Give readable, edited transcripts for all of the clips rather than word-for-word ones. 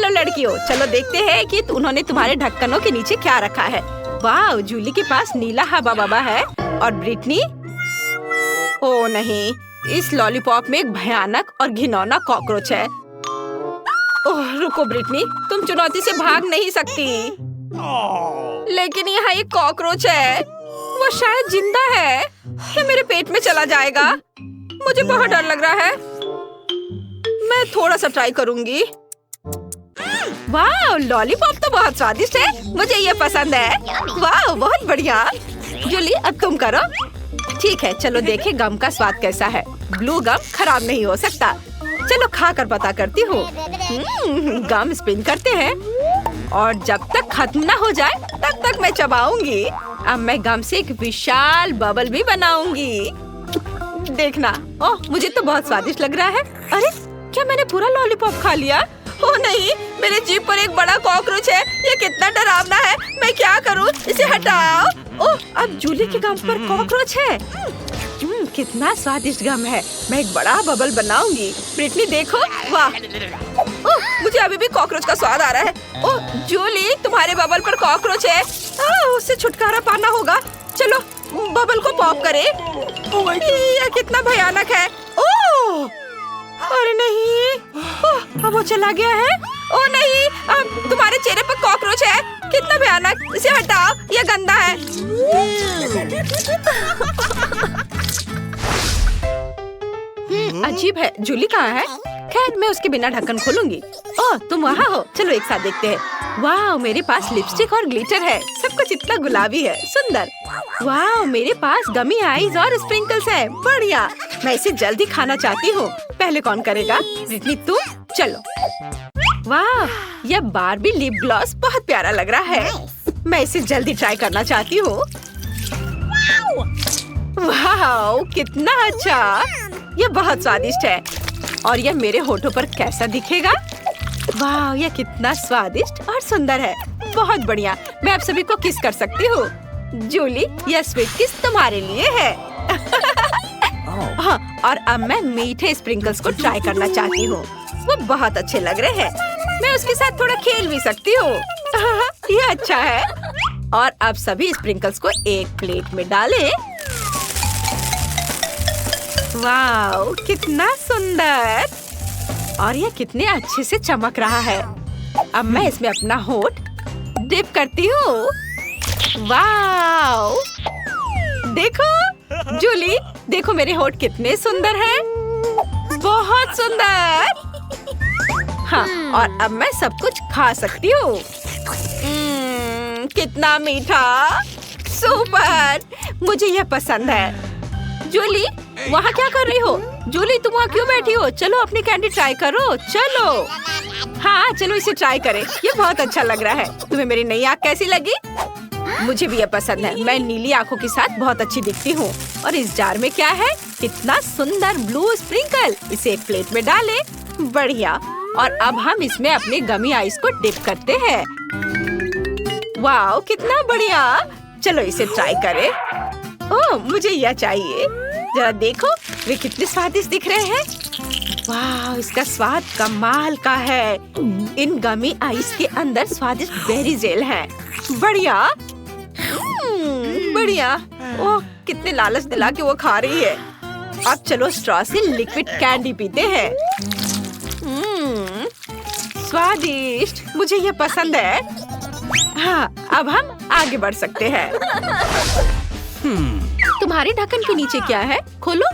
Hello लड़कियों, चलो देखते हैं कि उन्होंने तुम्हारे ढक्कनों के नीचे क्या रखा है। वाह, जूली के पास नीला हवा बबा है और ब्रिटनी, ओ नहीं, इस लॉलीपॉप में एक भयानक और घिनौना कॉकरोच है। ओह रुको ब्रिटनी, तुम चुनौती से भाग नहीं सकती। लेकिन यहाँ एक कॉकरोच है, वो शायद जिंदा है। ये मेरे पेट में चला जाएगा। मुझे बहुत डर लग रहा है। मैं थोड़ा सा ट्राई करूंगी। वाह, लॉलीपॉप तो बहुत स्वादिष्ट है। मुझे ये पसंद है। वाह, बहुत बढ़िया। जूली, अब तुम करो। ठीक है, चलो देखें गम का स्वाद कैसा है। ब्लू गम खराब नहीं हो सकता। चलो खा कर पता करती हूँ। गम स्पिन करते हैं और जब तक खत्म ना हो जाए तब तक मैं चबाऊंगी। अब मैं गम से एक विशाल बबल भी बनाऊंगी। देखना, ओह मुझे तो बहुत स्वादिष्ट लग रहा है। अरे क्या मैंने पूरा लॉलीपॉप खा लिया? ओह नहीं, मेरे जीभ पर एक बड़ा कॉकरोच है। ये कितना डरावना है। मैं क्या करूं? इसे हटाओ। ओह, अब जूली के गम पर कॉकरोच है। कितना स्वादिष्ट गम है। मैं एक बड़ा बबल बनाऊंगी। ब्रिटनी देखो, वाह। ओह, मुझे अभी भी कॉकरोच का स्वाद आ रहा है। ओह जूली, तुम्हारे बबल पर कॉकरोच है। उससे छुटकारा पाना होगा। चलो बबल को पॉप करें। यह कितना भयानक है। ओह अरे नहीं, ओह अब वो चला गया है। ओह नहीं, अब तुम्हारे चेहरे पर कॉकरोच है। कितना भयानक। इसे हटाओ, यह गंदा है। अजीब है। जूली कहाँ है? खैर मैं उसके बिना ढक्कन खोलूंगी। ओह तुम वहाँ हो, चलो एक साथ देखते हैं। वाह, मेरे पास लिपस्टिक और ग्लिटर है। सब कुछ इतना गुलाबी है, सुंदर। वाह, मेरे पास गमी आईज और स्प्रिंकल्स है। बढ़िया, मैं इसे जल्दी खाना चाहती हूँ। पहले कौन करेगा? ब्रिटनी तुम, चलो। वाह, यह बार्बी लिप ग्लॉस बहुत प्यारा लग रहा है। मैं इसे जल्दी ट्राई करना चाहती हूँ। वाह कितना अच्छा, यह बहुत स्वादिष्ट है। और यह मेरे होठों पर कैसा दिखेगा? वाह, यह कितना स्वादिष्ट और सुंदर है। बहुत बढ़िया, मैं आप सभी को किस कर सकती हूँ। जूली, यह स्वीट किस तुम्हारे लिए है। हाँ, और अब मैं मीठे स्प्रिंकल्स को ट्राई करना चाहती हूँ। वो बहुत अच्छे लग रहे हैं। मैं उसके साथ थोड़ा खेल भी सकती हूँ। यह अच्छा है। और अब सभी स्प्रिंकल्स को एक प्लेट में डालें। वाह कितना सुंदर, और यह कितने अच्छे से चमक रहा है। अब मैं इसमें अपना होठ डिप करती हूँ। वाह देखो जूली, देखो मेरे होठ कितने सुंदर हैं। बहुत सुंदर। हाँ, और अब मैं सब कुछ खा सकती हूँ। कितना मीठा, सुपर। मुझे यह पसंद है। जूली, वहाँ क्या कर रही हो? जूली, तुम वहाँ क्यों बैठी हो? चलो अपनी कैंडी ट्राई करो, चलो। हाँ चलो इसे ट्राई करें। ये बहुत अच्छा लग रहा है। तुम्हें मेरी नई आँख कैसी लगी? मुझे भी ये पसंद है। मैं नीली आँखों के साथ बहुत अच्छी दिखती हूँ। और इस जार में क्या है? कितना सुंदर ब्लू स्प्रिंकल। इसे एक प्लेट में डालें। बढ़िया। और अब हम इसमें अपने गमी आइस को डिप करते हैं। वाह कितना बढ़िया। चलो इसे ट्राई करें। ओह मुझे यह चाहिए। जरा देखो, वे कितने स्वादिष्ट दिख रहे हैं। वाह, इसका स्वाद कमाल का है। इन गमी आइस के अंदर स्वादिष्ट बेरी जेल है। बढ़िया। बढ़िया। ओह कितने लालच दिला के वो खा रही है। अब चलो स्ट्रॉ से लिक्विड कैंडी पीते हैं। स्वादिष्ट, मुझे ये पसंद है। हाँ, अब हम आगे बढ़ सकते हैं। तुम्हारे ढक्कन के नीचे क्या है? खोलो।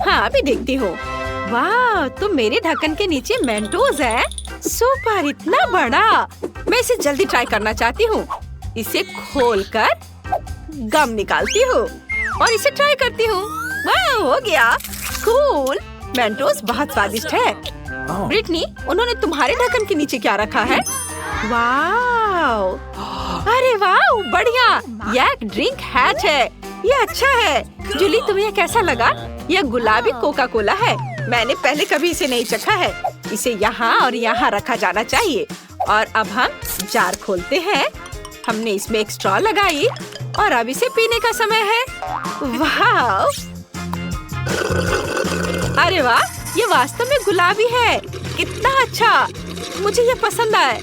हाँ अभी देखती हूँ। वाह, तो मेरे ढक्कन के नीचे मेंटोस है। सुपर, इतना बड़ा। मैं इसे जल्दी ट्राई करना चाहती हूँ। इसे खोलकर गम निकालती हूँ और इसे ट्राई करती हूँ। वाह, हो गया। कूल। मेंटोस बहुत स्वादिष्ट है। ब्रिटनी, उन्होंने तुम्हारे ढक्कन के नीचे क्या रखा है? वाह, अरे वाह, बढ़िया। यह एक ड्रिंक हैच है। ये अच्छा है। जूली, तुम्हें कैसा लगा? यह गुलाबी कोका कोला है। मैंने पहले कभी इसे नहीं चखा है। इसे यहाँ और यहाँ रखा जाना चाहिए। और अब हम जार खोलते हैं। हमने इसमें एक स्ट्रॉ लगाई और अब इसे पीने का समय है। वाह, अरे वाह, ये वास्तव में गुलाबी है। कितना अच्छा। मुझे ये पसंद आया।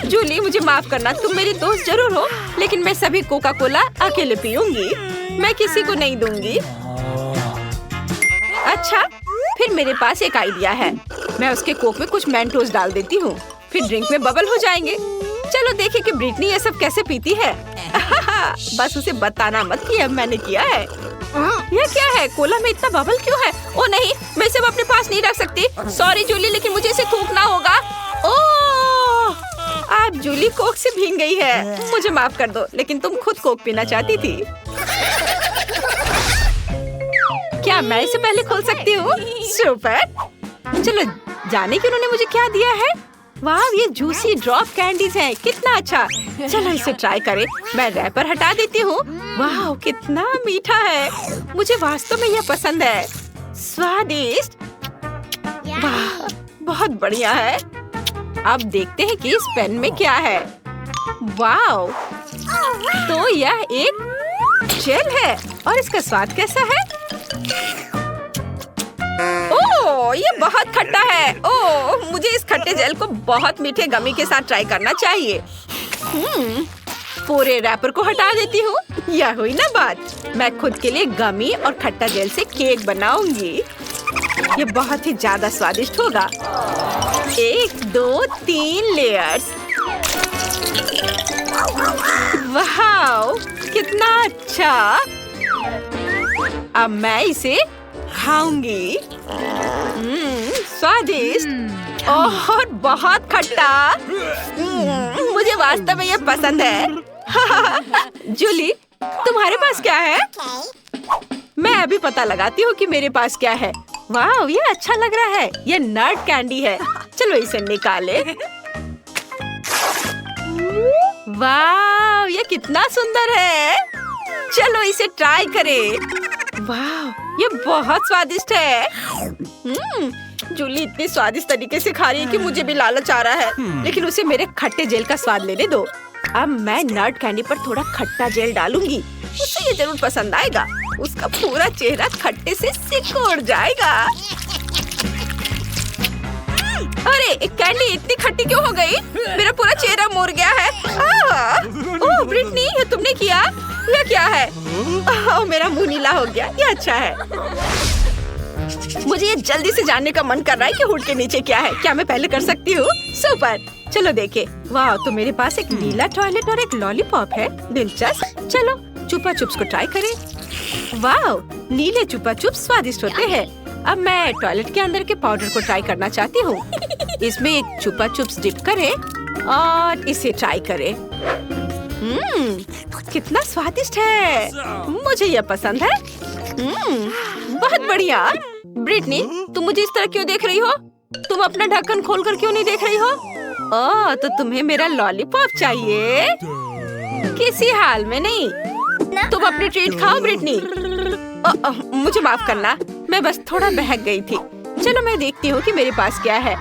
जूली मुझे माफ करना, तुम मेरी दोस्त जरूर हो, लेकिन मैं सभी कोका कोला अकेले पीऊंगी, मैं किसी को नहीं दूंगी। अच्छा, फिर मेरे पास एक आइडिया है। मैं उसके कोक में कुछ मेंटोस डाल देती हूँ, फिर ड्रिंक में बबल हो जाएंगे। चलो देखें कि ब्रिटनी ये सब कैसे पीती है। बस उसे बताना मत कि अब मैंने किया है। यह क्या है? कोला में इतना बबल क्यों है? ओ नहीं, मैं इसे अपने पास नहीं रख सकती। सॉरी जूली, लेकिन मुझे इसे थूकना होगा। ओह, आज जूली कोक से भीग गई है। मुझे माफ कर दो, लेकिन तुम खुद कोक पीना चाहती थी। क्या मैं इसे पहले खोल सकती हूँ? सुपर। चलो जाने कि उन्होंने मुझे क्या दिया है। वाह, ये जूसी ड्रॉप कैंडीज है, कितना अच्छा। चलो इसे ट्राई करें। मैं रैपर हटा देती हूँ। वाह, कितना मीठा है। मुझे वास्तव में यह पसंद है। स्वादिष्ट। वाह, बहुत बढ़िया है। अब देखते हैं कि इस पेन में क्या है। वाह, तो यह एक जेल है और इसका स्वाद कैसा है? ओह, ये बहुत खट्टा है। ओह, मुझे इस खट्टे जेल को बहुत मीठे गमी के साथ ट्राई करना चाहिए। पूरे रैपर को हटा देती हूँ। यह हुई ना बात। मैं खुद के लिए गमी और खट्टा जेल से केक बनाऊंगी। ये बहुत ही ज्यादा स्वादिष्ट होगा। 1 2 3 लेयर्स। वाह, कितना अच्छा। अब मैं इसे खाऊंगी। स्वादिष्ट और बहुत खट्टा। मुझे वास्तव में ये पसंद है। जूली, तुम्हारे पास क्या है? मैं अभी पता लगाती हूँ कि मेरे पास क्या है। वाह, ये अच्छा लग रहा है। ये नट कैंडी है। चलो इसे निकाले। वाह, ये कितना सुंदर है। चलो इसे ट्राई करें। वाह, ये बहुत स्वादिष्ट है। जूली इतनी स्वादिष्ट तरीके से खा रही है कि मुझे भी लालच आ रहा है, लेकिन उसे मेरे खट्टे जेल का स्वाद लेने दो। अब मैं नट कैंडी पर थोड़ा खट्टा जेल डालूंगी। उसे ये जरूर पसंद आएगा। उसका पूरा चेहरा खट्टे से सिकुड़ जाएगा। अरे, एक कैंडी इतनी खट्टी क्यों हो गई? मेरा पूरा चेहरा मुड़ गया है। ओह ब्रिटनी, ये तुमने किया? यह क्या है? मेरा मुंह नीला हो गया। ये अच्छा है। मुझे ये जल्दी से जानने का मन कर रहा है कि हुड के नीचे क्या है। क्या मैं पहले कर सकती हूँ? सुपर, चलो देखे। वाह, तो मेरे पास एक नीला टॉयलेट और एक लॉलीपॉप है। दिलचस्प। चलो चुपा चुप्स को ट्राई करें। वाह, नीले चुपा चुप्स स्वादिष्ट होते हैं। अब मैं टॉयलेट के अंदर के पाउडर को ट्राई करना चाहती हूँ। इसमें एक चुपा चुप्स डिप करें और इसे ट्राई करें। कितना स्वादिष्ट है। मुझे यह पसंद है। बहुत बढ़िया। ब्रिटनी, तुम मुझे इस तरह क्यों देख रही हो? तुम अपना ढक्कन खोलकर क्यों नहीं देख रही हो? ओह, तो तुम्हें मेरा लॉलीपॉप चाहिए? किसी हाल में नहीं। तुम अपनी ट्रीट खाओ ब्रिटनी। मुझे माफ करना, मैं बस थोड़ा बहक गई थी। चलो मैं देखती हूँ कि मेरे पास क्या है।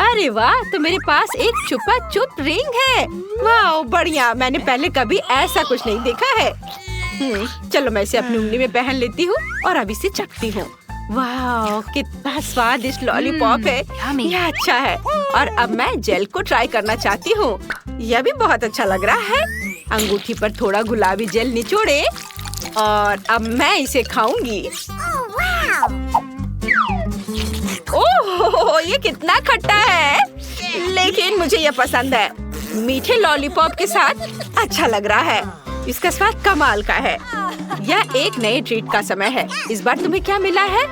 अरे वाह, तो मेरे पास एक चुपा चुप रिंग है। वाह, बढ़िया। मैंने पहले कभी ऐसा कुछ नहीं देखा है। चलो मैं इसे अपनी उंगली में पहन लेती हूँ और अब इसे चखती हूँ। वाह, कितना स्वादिष्ट लॉलीपॉप है। यह अच्छा है। और अब मैं जेल को ट्राई करना चाहती हूँ। यह भी बहुत अच्छा लग रहा है। अंगूठी पर थोड़ा गुलाबी जेल निचोड़े और अब मैं इसे खाऊंगी। ओह, ये कितना खट्टा है, लेकिन मुझे यह पसंद है। मीठे लॉलीपॉप के साथ अच्छा लग रहा है। इसका स्वाद कमाल का है। यह एक नए ट्रीट का समय है। इस बार तुम्हें क्या मिला है?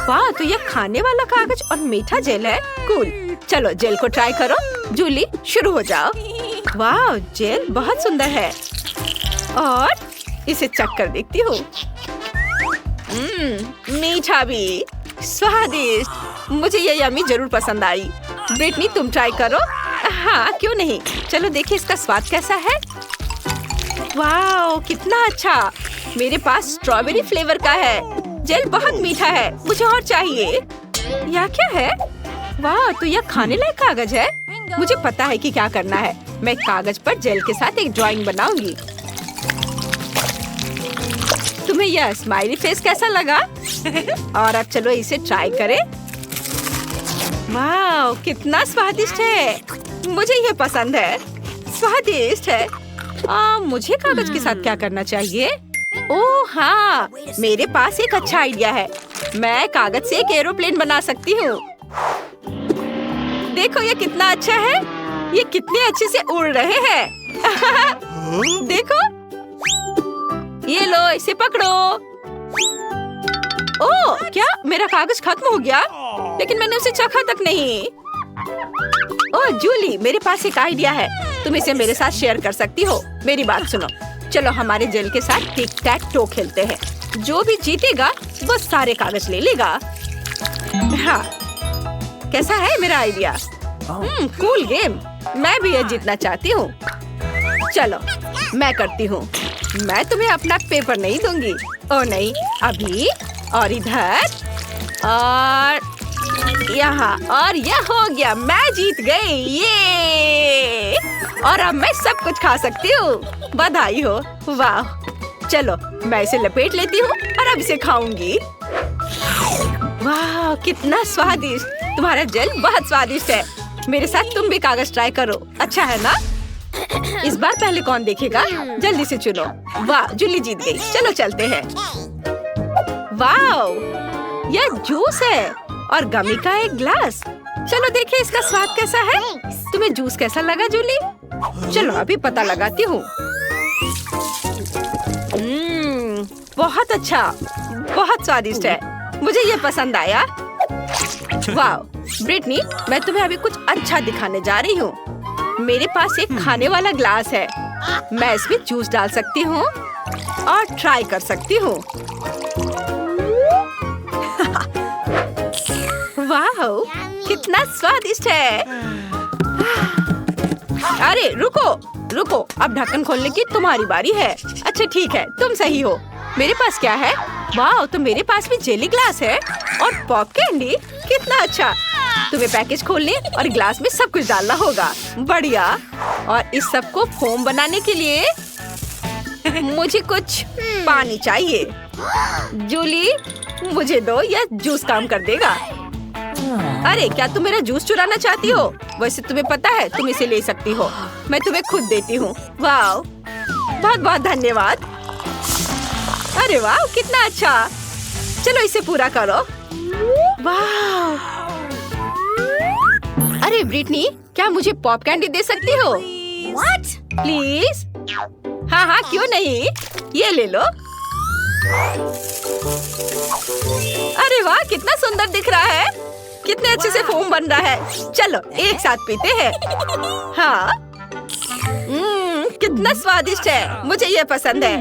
वाह, तो यह खाने वाला कागज और मीठा जेल है। कूल। चलो जेल को ट्राई करो। जूली, शुरू हो जाओ। वाह, जेल बहुत सुंदर है और इसे चख कर देखती हूँ। मीठा भी, स्वादिष्ट। मुझे ये यम्मी जरूर पसंद आई। ब्रिटनी, तुम ट्राई करो। हाँ, क्यों नहीं। चलो देखिए इसका स्वाद कैसा है। वाह, कितना अच्छा। मेरे पास स्ट्रॉबेरी फ्लेवर का है। जेल बहुत मीठा है। मुझे और चाहिए। यह क्या है? वाह, तो यह खाने लायक कागज है। मुझे पता है कि क्या करना है। मैं कागज पर जेल के साथ एक ड्राइंग बनाऊंगी। तुम्हें यह स्माइली फेस कैसा लगा? और अब चलो इसे ट्राई करें। वाह, कितना स्वादिष्ट है। मुझे ये पसंद है, स्वादिष्ट है। मुझे कागज के साथ क्या करना चाहिए? ओह हाँ, मेरे पास एक अच्छा आइडिया है। मैं कागज से एक एरोप्लेन बना सकती हूँ। देखो ये कितना अच्छा है। ये कितने अच्छे से उड़ रहे हैं। देखो, ये लो, इसे पकड़ो। ओह, क्या मेरा कागज खत्म हो गया? लेकिन मैंने उसे चखा तक नहीं। ओह जूली, मेरे पास एक आइडिया है। तुम इसे मेरे साथ शेयर कर सकती हो। मेरी बात सुनो, चलो हमारे जेल के साथ टिक टैक टो खेलते हैं। जो भी जीतेगा वो सारे कागज ले लेगा। हाँ, कैसा है मेरा आइडिया? Cool game. मैं भी ये जीतना चाहती हूँ। चलो मैं करती हूँ। मैं तुम्हें अपना पेपर नहीं दूंगी। ओ नहीं, अभी और इधर और यहाँ, और यह हो गया। मैं जीत गई, ये। और अब मैं सब कुछ खा सकती हूँ। बधाई हो। वाह, चलो मैं इसे लपेट लेती हूँ और अब इसे खाऊंगी। वाह, कितना स्वादिष्ट। तुम्हारा जेल बहुत स्वादिष्ट है। मेरे साथ तुम भी कागज ट्राई करो, अच्छा है ना? इस बार पहले कौन देखेगा? जल्दी से चुनो। वाह, जूली जीत गई। चलो चलते हैं। वाह, यह जूस है और गमी का एक ग्लास। चलो देखिए इसका स्वाद कैसा है। तुम्हें जूस कैसा लगा जूली? चलो अभी पता लगाती हूँ। बहुत अच्छा, बहुत स्वादिष्ट है। मुझे ये पसंद आया। वाह ब्रिटनी, मैं तुम्हें अभी कुछ अच्छा दिखाने जा रही हूँ। मेरे पास एक खाने वाला ग्लास है। मैं इसमें जूस डाल सकती हूँ और ट्राई कर सकती हूँ। वाह, कितना स्वादिष्ट है। अरे रुको रुको, अब ढक्कन खोलने की तुम्हारी बारी है। अच्छा ठीक है, तुम सही हो। मेरे पास क्या है? वाह, तो मेरे पास भी जेली ग्लास है और पॉप कैंडी। कितना अच्छा। तुम्हें पैकेज खोलने और ग्लास में सब कुछ डालना होगा। बढ़िया। और इस सब को फोम बनाने के लिए मुझे कुछ पानी चाहिए। जूली, मुझे दो, यह जूस काम कर देगा। अरे क्या तुम मेरा जूस चुराना चाहती हो? वैसे तुम्हें पता है तुम इसे ले सकती हो। मैं तुम्हें खुद देती हूँ। वाह, बहुत बहुत धन्यवाद। अरे वाह, कितना अच्छा। चलो इसे पूरा करो। वाह। अरे ब्रिटनी, क्या मुझे पॉप कैंडी दे सकती हो? What? प्लीज। हाँ हाँ, क्यों नहीं। ये ले लो। अरे वाह, कितना सुंदर दिख रहा है। कितने अच्छे से फोम बन रहा है। चलो एक साथ पीते हैं। हाँ, कितना स्वादिष्ट है। मुझे ये पसंद है।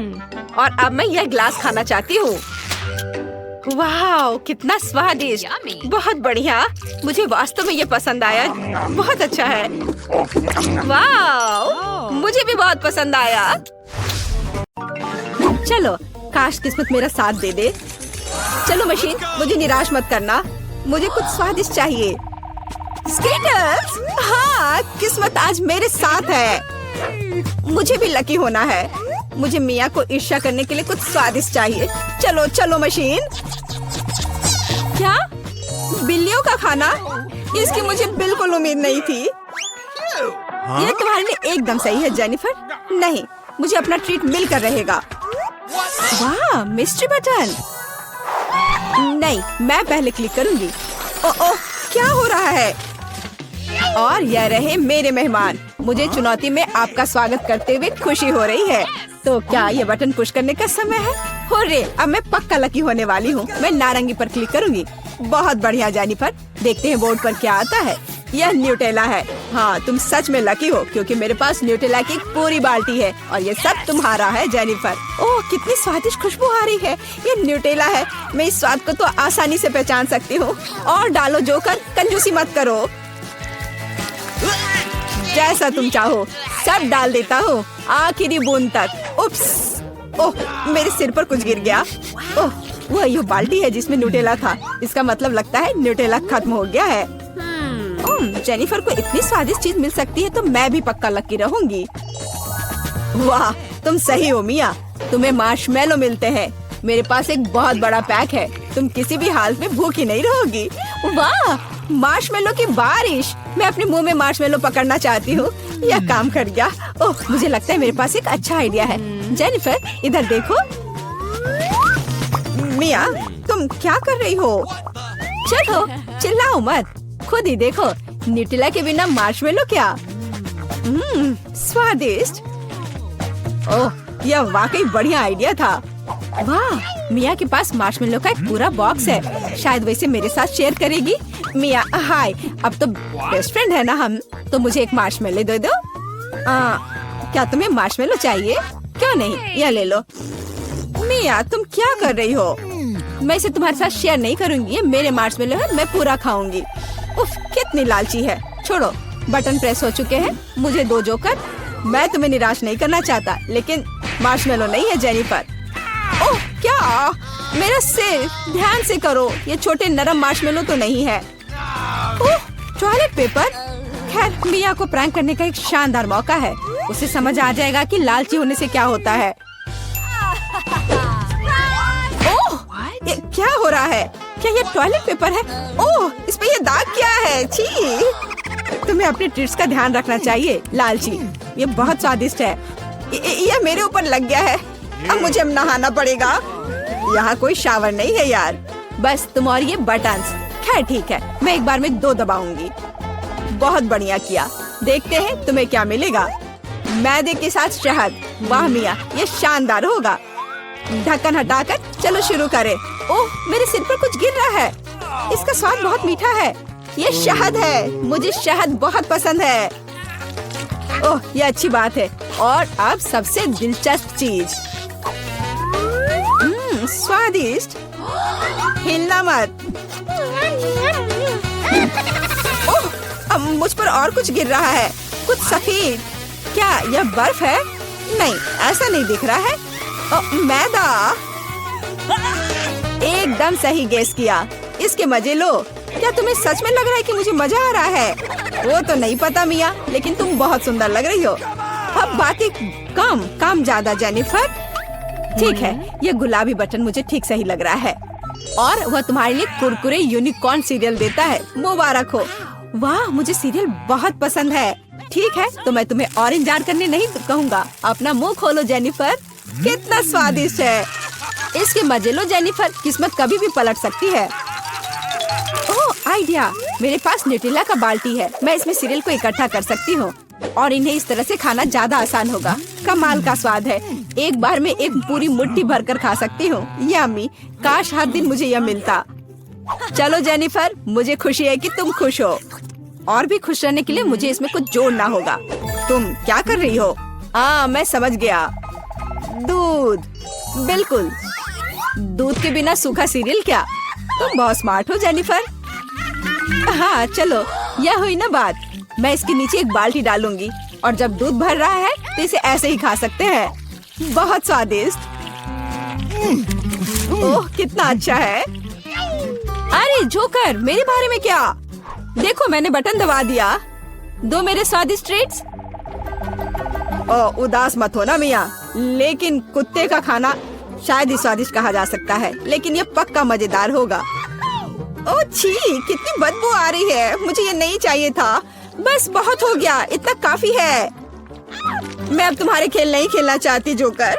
और अब मैं यह ग्लास खाना चाहती हूँ। वाह, कितना स्वादिष्ट। बहुत बढ़िया। मुझे वास्तव में ये पसंद आया। बहुत अच्छा है। वाह, मुझे भी बहुत पसंद आया। चलो, काश किस्मत मेरा साथ दे दे। चलो मशीन, मुझे निराश मत करना। मुझे कुछ स्वादिष्ट चाहिए। स्केटर्स, हाँ, किस्मत आज मेरे साथ है। मुझे भी लकी होना है। मुझे मिया को ईर्ष्या करने के लिए कुछ स्वादिष्ट चाहिए। चलो चलो मशीन। क्या? बिल्लियों का खाना? इसकी मुझे बिल्कुल उम्मीद नहीं थी। ये तुम्हारे लिए एकदम सही है जेनिफर। नहीं, मुझे अपना ट्रीट मिलकर रहेगा। वाह, मिस्ट्री बटन। नहीं, मैं पहले क्लिक करूंगी। ओह, क्या हो रहा है? और यह रहे मेरे मेहमान। मुझे चुनौती में आपका स्वागत करते हुए खुशी हो रही है। तो क्या ये बटन पुश करने का समय है? हो रे, अब मैं पक्का लकी होने वाली हूँ। मैं नारंगी पर क्लिक करूंगी। बहुत बढ़िया जेनिफर। देखते हैं बोर्ड पर क्या आता है। यह न्यूटेला है। हाँ, तुम सच में लकी हो क्योंकि मेरे पास न्यूटेला की एक पूरी बाल्टी है और ये सब तुम्हारा है जेनिफर। ओह, कितनी स्वादिष्ट खुशबू आ रही है। ये न्यूटेला है। मैं इस स्वाद को तो आसानी से पहचान सकती हूँ। और डालो जोकर, कंजूसी मत करो। जैसा तुम चाहो सब डाल देता हूँ, आखिरी बूंद तक। उप्स, ओह, मेरे सिर पर कुछ गिर गया। ओह, वह ये बाल्टी है जिसमें न्यूटेला था। इसका मतलब लगता है न्यूटेला खत्म हो गया है। जेनिफर को इतनी स्वादिष्ट चीज मिल सकती है तो मैं भी पक्का लकी रहूंगी। वाह, तुम सही हो मिया। तुम्हें मार्शमेलो मिलते हैं। मेरे पास एक बहुत बड़ा पैक है। तुम किसी भी हाल में भूखी नहीं रहोगी। वाह, मार्शमेलो की बारिश। मैं अपने मुंह में मार्शमेलो पकड़ना चाहती हूँ। यह काम कर गया। ओह, मुझे लगता है मेरे पास एक अच्छा आइडिया है। जेनिफर, इधर देखो। मिया, तुम क्या कर रही हो? चलो, चिल्लाओ मत, खुद ही देखो। न्यूटेला के बिना मार्शमेलो क्या? स्वादिष्ट। ओह, यह वाकई बढ़िया आइडिया था। वाह, मिया के पास मार्शमेलो का एक पूरा बॉक्स है। शायद वैसे मेरे साथ शेयर करेगी। मिया, हाय, अब तो बेस्ट फ्रेंड है ना हम। तो मुझे एक मार्शमेलो दे दो। क्या तुम्हें मार्शमेलो चाहिए? क्यों नहीं, यह ले लो। मिया, तुम क्या कर रही हो? मैं इसे तुम्हारे साथ शेयर नहीं करूंगी। ये मेरे मार्शमेलो है, मैं पूरा खाऊंगी। उफ, कितनी लालची है। छोड़ो, बटन प्रेस हो चुके हैं। मुझे दो जोकर। मैं तुम्हें निराश नहीं करना चाहता, लेकिन मार्शमेलो नहीं है जेनिफर। ओह, क्या? मेरा सिर, ध्यान से करो। ये छोटे नरम मार्शमेलो तो नहीं है। ओह, टॉयलेट पेपर। खैर, मिया को प्रैंक करने का एक शानदार मौका है। उसे समझ आ जाएगा कि लालची होने से क्या होता है। ओह, ये क्या हो रहा है? क्या ये टॉयलेट पेपर है? ओह, इस पे ये दाग क्या है? छी! तुम्हें अपने ट्रीट्स का ध्यान रखना चाहिए, लालची। ये बहुत स्वादिष्ट है। ये मेरे ऊपर लग गया है। अब मुझे नहाना पड़ेगा। यहाँ कोई शावर नहीं है यार। बस तुम और ये बटन्स। खैर ठीक है, मैं एक बार में 2 दबाऊंगी। बहुत बढ़िया किया। देखते हैं तुम्हें क्या मिलेगा। मैदे के साथ शहद। वाह मिया, ये शानदार होगा। ढक्कन हटाकर चलो शुरू करें। ओह, मेरे सिर पर कुछ गिर रहा है। इसका स्वाद बहुत मीठा है। ये शहद है। मुझे शहद बहुत पसंद है। ओह, ये अच्छी बात है। और अब सबसे दिलचस्प चीज। स्वादिष्ट। हिलना मत। ओह, अब मुझ पर और कुछ गिर रहा है। कुछ सफेद। क्या यह बर्फ है? नहीं, ऐसा नहीं दिख रहा है। मैदा। एकदम सही गेस किया। इसके मजे लो। क्या तुम्हें सच में लग रहा है कि मुझे मजा आ रहा है? वो तो नहीं पता मिया, लेकिन तुम बहुत सुंदर लग रही हो। अब बातें कम, काम ज्यादा जेनिफर। ठीक है, ये गुलाबी बटन मुझे ठीक सही लग रहा है। और वह तुम्हारे लिए कुरकुरे यूनिकॉर्न सीरियल देता है। मुबारक हो। वाह, मुझे सीरियल बहुत पसंद है। ठीक है, तो मैं तुम्हें और इंतजार करने नहीं कहूँगा। अपना मुंह खोलो जेनिफर। कितना स्वादिष्ट है। इसके मजे लो जेनिफर। किस्मत कभी भी पलट सकती है। ओह, आइडिया। मेरे पास न्यूटेला का बाल्टी है। मैं इसमें सीरियल को इकट्ठा कर सकती हूँ और इन्हें इस तरह से खाना ज्यादा आसान होगा। कमाल का स्वाद है। एक बार में एक पूरी मुट्ठी भरकर खा सकती हूँ। यम्मी। काश हर दिन मुझे यह मिलता। चलो जेनिफर, मुझे खुशी है कि तुम खुश हो। और भी खुश रहने के लिए मुझे इसमें कुछ जोड़ना होगा। तुम क्या कर रही हो? मैं समझ गया। दूध। बिल्कुल, दूध के बिना सूखा सीरियल क्या? तुम बहुत स्मार्ट हो जेनिफर। हाँ चलो, यह हुई ना बात। मैं इसके नीचे एक बाल्टी डालूंगी और जब दूध भर रहा है तो इसे ऐसे ही खा सकते हैं। बहुत स्वादिष्ट। ओह, कितना अच्छा है। अरे जोकर, मेरे बारे में क्या? देखो, मैंने बटन दबा दिया। दो मेरे स्वादिष्ट ट्रीट्स। ओह, उदास मत हो ना मिया, लेकिन कुत्ते का खाना शायद ही स्वादिष्ट कहा जा सकता है, लेकिन ये पक्का मजेदार होगा। ओह छी, कितनी बदबू आ रही है। मुझे ये नहीं चाहिए था। बस बहुत हो गया, इतना काफी है। मैं अब तुम्हारे खेल नहीं खेलना चाहती जोकर।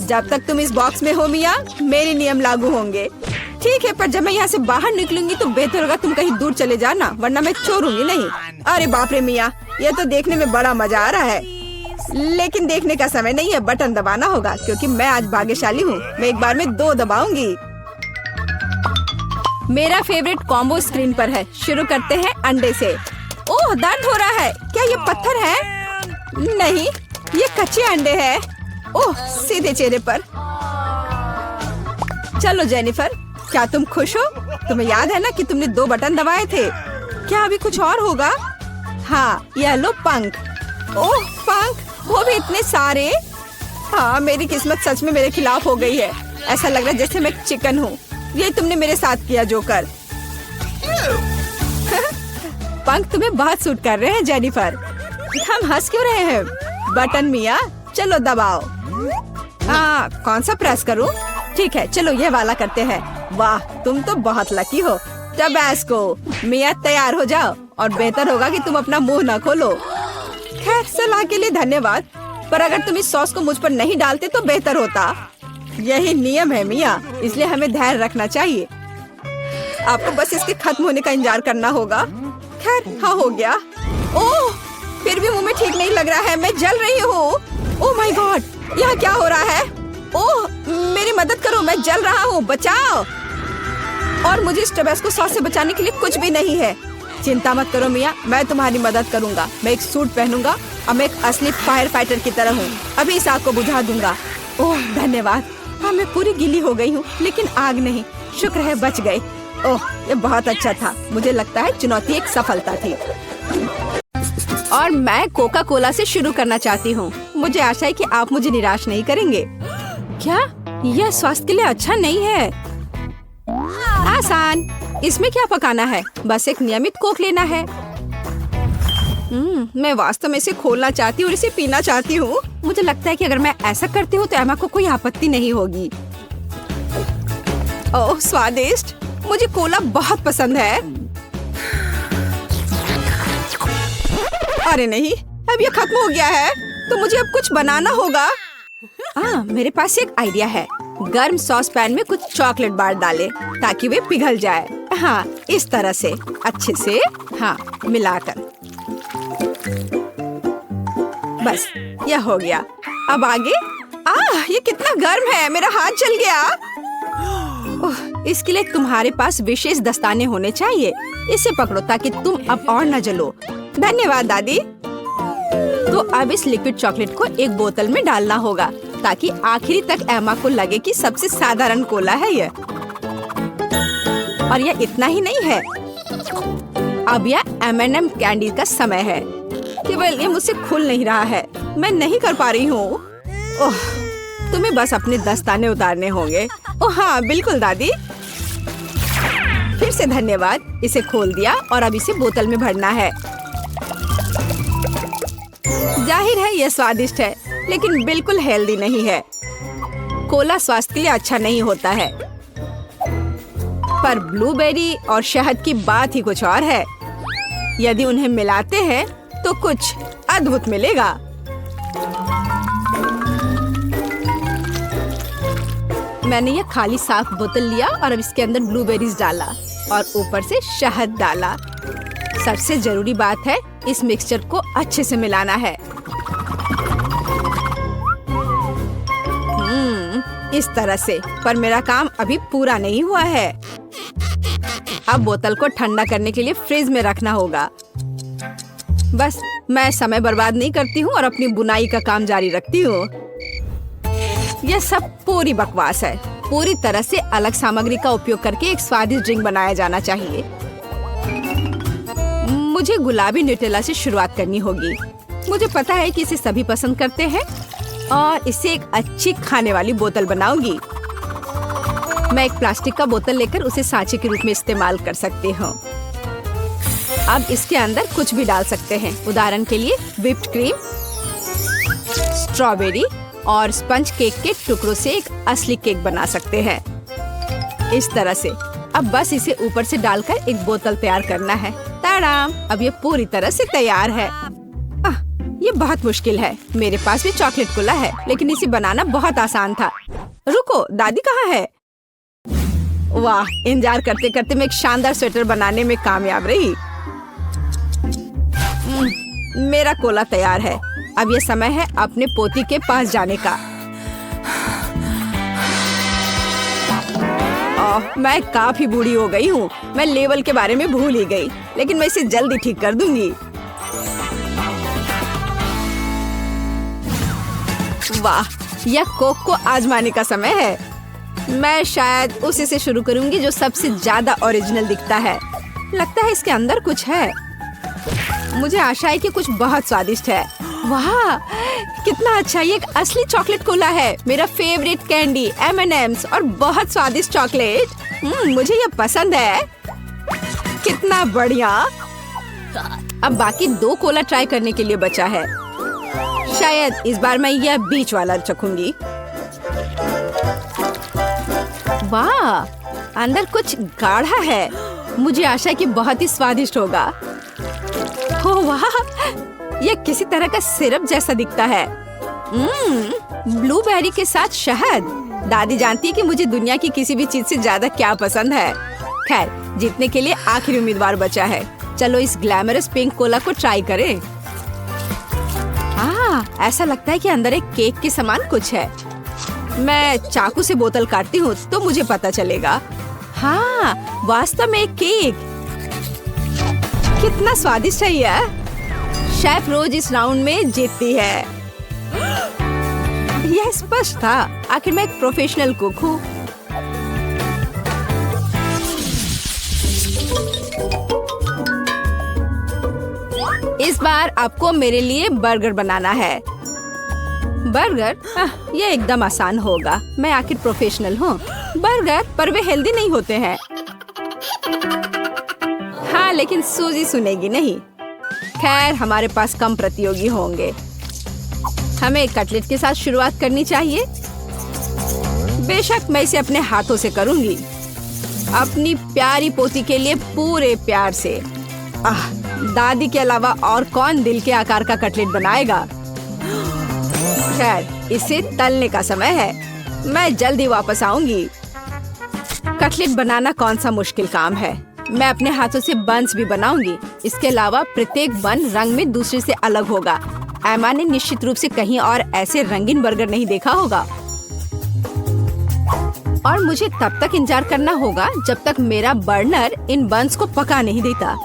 जब तक तुम इस बॉक्स में हो मिया, मेरे नियम लागू होंगे। ठीक है, पर जब मैं यहाँ से बाहर निकलूंगी तो बेहतर होगा तुम कहीं दूर चले जाना, वरना मैं छोड़ूंगी नहीं। अरे बाप रे मिया, ये तो देखने में बड़ा मजा आ रहा है, लेकिन देखने का समय नहीं है। बटन दबाना होगा क्योंकि मैं आज भाग्यशाली हूँ। मैं एक बार में 2 दबाऊंगी। मेरा फेवरेट कॉम्बो स्क्रीन पर है। शुरू करते हैं अंडे से। ओह, दर्द हो रहा है। क्या ये पत्थर है? नहीं, ये कच्चे अंडे हैं। ओह, सीधे चेहरे पर। चलो जेनिफर, क्या तुम खुश हो? तुम्हें याद है ना कि तुमने 2 बटन दबाए थे। क्या अभी कुछ और होगा? हाँ, यह लो पंख। ओह पंख, वो भी इतने सारे। हाँ, मेरी किस्मत सच में मेरे खिलाफ हो गई है। ऐसा लग रहा है जैसे मैं चिकन हूँ। ये तुमने मेरे साथ किया जोकर। पंख तुम्हें बहुत सूट कर रहे हैं जेनिफर। हम हंस क्यों रहे हैं? बटन मिया, चलो दबाओ। कौन सा प्रेस करूं? ठीक है, चलो ये वाला करते हैं। वाह, तुम तो बहुत लकी हो। टबैस्को, मिया तैयार हो जाओ और बेहतर होगा कि तुम अपना मुंह न खोलो। खैर, सलाह के लिए धन्यवाद, पर अगर तुम इस सॉस को मुझ पर नहीं डालते तो बेहतर होता। यही नियम है मिया, इसलिए हमें धैर्य रखना चाहिए। आपको बस इसके खत्म होने का इंतजार करना होगा। खैर, हाँ हो गया। ओह, फिर भी मुंह में ठीक नहीं लग रहा है, मैं जल रही हूँ। ओह माय गॉड, यहाँ क्या हो रहा है? ओह, मेरी मदद करो, मैं जल रहा हूँ, बचाओ। और मुझे इस टबैस्को सॉस से बचाने के लिए कुछ भी नहीं है। चिंता मत करो मिया, मैं तुम्हारी मदद करूँगा। मैं एक सूट पहनूंगा और मैं एक असली फायर फाइटर की तरह हूँ। अभी इस आग को बुझा दूंगा। ओह धन्यवाद। हाँ, मैं पूरी गीली हो गई हूँ, लेकिन आग नहीं। शुक्र है बच गए। ओह, ये बहुत अच्छा था। मुझे लगता है चुनौती एक सफलता थी। और मैं कोका कोला से शुरू करना चाहती हूँ। मुझे आशा है कि आप मुझे निराश नहीं करेंगे। क्या यह स्वास्थ्य के लिए अच्छा नहीं है? आसान। इसमें क्या पकाना है? बस एक नियमित कोक लेना है। मैं वास्तव में इसे खोलना चाहती हूँ और इसे पीना चाहती हूँ। मुझे लगता है कि अगर मैं ऐसा करती हूँ तो एमा को कोई आपत्ति नहीं होगी। ओह स्वादिष्ट, मुझे कोला बहुत पसंद है। अरे नहीं, अब ये खत्म हो गया है, तो मुझे अब कुछ बनाना होगा। मेरे पास एक आइडिया है। गर्म सॉस पैन में कुछ चॉकलेट बार डालें ताकि वे पिघल जाए। हाँ, इस तरह से अच्छे से मिलाकर। बस यह हो गया। अब आगे। ये कितना गर्म है, मेरा हाथ जल गया। इसके लिए तुम्हारे पास विशेष दस्ताने होने चाहिए। इसे पकड़ो ताकि तुम अब और न जलो। धन्यवाद दादी। तो अब इस लिक्विड चॉकलेट को एक बोतल में डालना होगा ताकि आखिरी तक एमा को लगे कि सबसे साधारण कोला है यह। और यह इतना ही नहीं है, अब यह M&M कैंडी का समय है। केवल ये मुझसे खुल नहीं रहा है, मैं नहीं कर पा रही हूँ। ओह, तुम्हें बस अपने दस्ताने उतारने होंगे। ओह हाँ बिल्कुल दादी। फिर से धन्यवाद। इसे खोल दिया और अब इसे बोतल में भरना है। जाहिर है यह स्वादिष्ट है, लेकिन बिल्कुल हेल्दी नहीं है। कोला स्वास्थ्य के लिए अच्छा नहीं होता है, पर ब्लूबेरी और शहद की बात ही कुछ और है। यदि उन्हें मिलाते हैं तो कुछ अद्भुत मिलेगा। मैंने यह खाली साफ बोतल लिया और अब इसके अंदर ब्लूबेरीज डाला और ऊपर से शहद डाला। सबसे जरूरी बात है, इस मिक्सचर को अच्छे से मिलाना है। इस तरह से। पर मेरा काम अभी पूरा नहीं हुआ है। अब बोतल को ठंडा करने के लिए फ्रिज में रखना होगा। बस मैं समय बर्बाद नहीं करती हूँ और अपनी बुनाई का काम जारी रखती हूँ। यह सब पूरी बकवास है। पूरी तरह से अलग सामग्री का उपयोग करके एक स्वादिष्ट ड्रिंक बनाया जाना चाहिए। मुझे गुलाबी न्यूटेला से शुरुआत करनी होगी। मुझे पता है कि इसे सभी पसंद करते हैं और इसे एक अच्छी खाने वाली बोतल बनाऊंगी। मैं एक प्लास्टिक का बोतल लेकर उसे सांचे के रूप में इस्तेमाल कर सकती हूँ। अब इसके अंदर कुछ भी डाल सकते हैं। उदाहरण के लिए व्हिप्ड क्रीम, स्ट्रॉबेरी और स्पंज केक के टुकड़ों से एक असली केक बना सकते हैं। इस तरह से। अब बस इसे ऊपर से डालकर एक बोतल तैयार करना है। ताड़ाम! अब ये पूरी तरह से तैयार है। ये बहुत मुश्किल है। मेरे पास भी चॉकलेट कोला है, लेकिन इसे बनाना बहुत आसान था। रुको, दादी कहाँ है? वाह, इंतजार करते करते मैं एक शानदार स्वेटर बनाने में कामयाब रही। मेरा कोला तैयार है। अब ये समय है अपने पोती के पास जाने का। मैं काफी बूढ़ी हो गई हूँ। मैं लेवल के बारे में भूल ही गई, लेकिन मैं इसे जल्दी ठीक कर दूंगी। वाह, यह कोक को आजमाने का समय है। मैं शायद उसी से शुरू करूंगी जो सबसे ज्यादा ओरिजिनल दिखता है। लगता है इसके अंदर कुछ है। मुझे आशा है कि कुछ बहुत स्वादिष्ट है। वाह, कितना अच्छा! ये एक असली चॉकलेट कोला है। मेरा फेवरेट कैंडी M&M's और बहुत स्वादिष्ट चॉकलेट। मुझे ये पसंद है। कितना बढ़िया! अब बाकी 2 कोला ट्राई करने के लिए बचा है। शायद इस बार मैं यह बीच वाला चखूंगी। वाह, अंदर कुछ गाढ़ा है। मुझे आशा है कि बहुत ही स्वादिष्ट होगा। ओह वाह, यह किसी तरह का सिरप जैसा दिखता है। ब्लूबेरी के साथ शहद। दादी जानती है कि मुझे दुनिया की किसी भी चीज से ज्यादा क्या पसंद है। खैर, जीतने के लिए आखिरी उम्मीदवार बचा है। चलो इस ग्लैमरस पिंक कोला को ट्राई करें। ऐसा लगता है कि अंदर एक केक के समान कुछ है। मैं चाकू से बोतल काटती हूँ तो मुझे पता चलेगा। हाँ, वास्तव में एक केक। कितना स्वादिष्ट है यह। शेफ रोज इस राउंड में जीतती है। यह स्पष्ट था। आखिर मैं एक प्रोफेशनल कुक हूँ। इस बार आपको मेरे लिए बर्गर बनाना है। बर्गर? ये एकदम आसान होगा। मैं आखिर प्रोफेशनल हूँ। बर्गर पर वे हेल्दी नहीं होते हैं। हाँ, लेकिन सूजी सुनेगी नहीं। खैर, हमारे पास कम प्रतियोगी होंगे। हमें कटलेट के साथ शुरुआत करनी चाहिए। बेशक मैं इसे अपने हाथों से करूंगी, अपनी प्यारी पोती के लिए पूरे प्यार से। दादी के अलावा और कौन दिल के आकार का कटलेट बनाएगा। खैर, इसे तलने का समय है। मैं जल्दी वापस आऊंगी। कटलेट बनाना कौन सा मुश्किल काम है। मैं अपने हाथों से बन्स भी बनाऊंगी। इसके अलावा प्रत्येक बन रंग में दूसरे से अलग होगा। एमा ने निश्चित रूप से कहीं और ऐसे रंगीन बर्गर नहीं देखा होगा। और मुझे तब तक इंतजार करना होगा जब तक मेरा बर्नर इन बन्स को पका नहीं देता।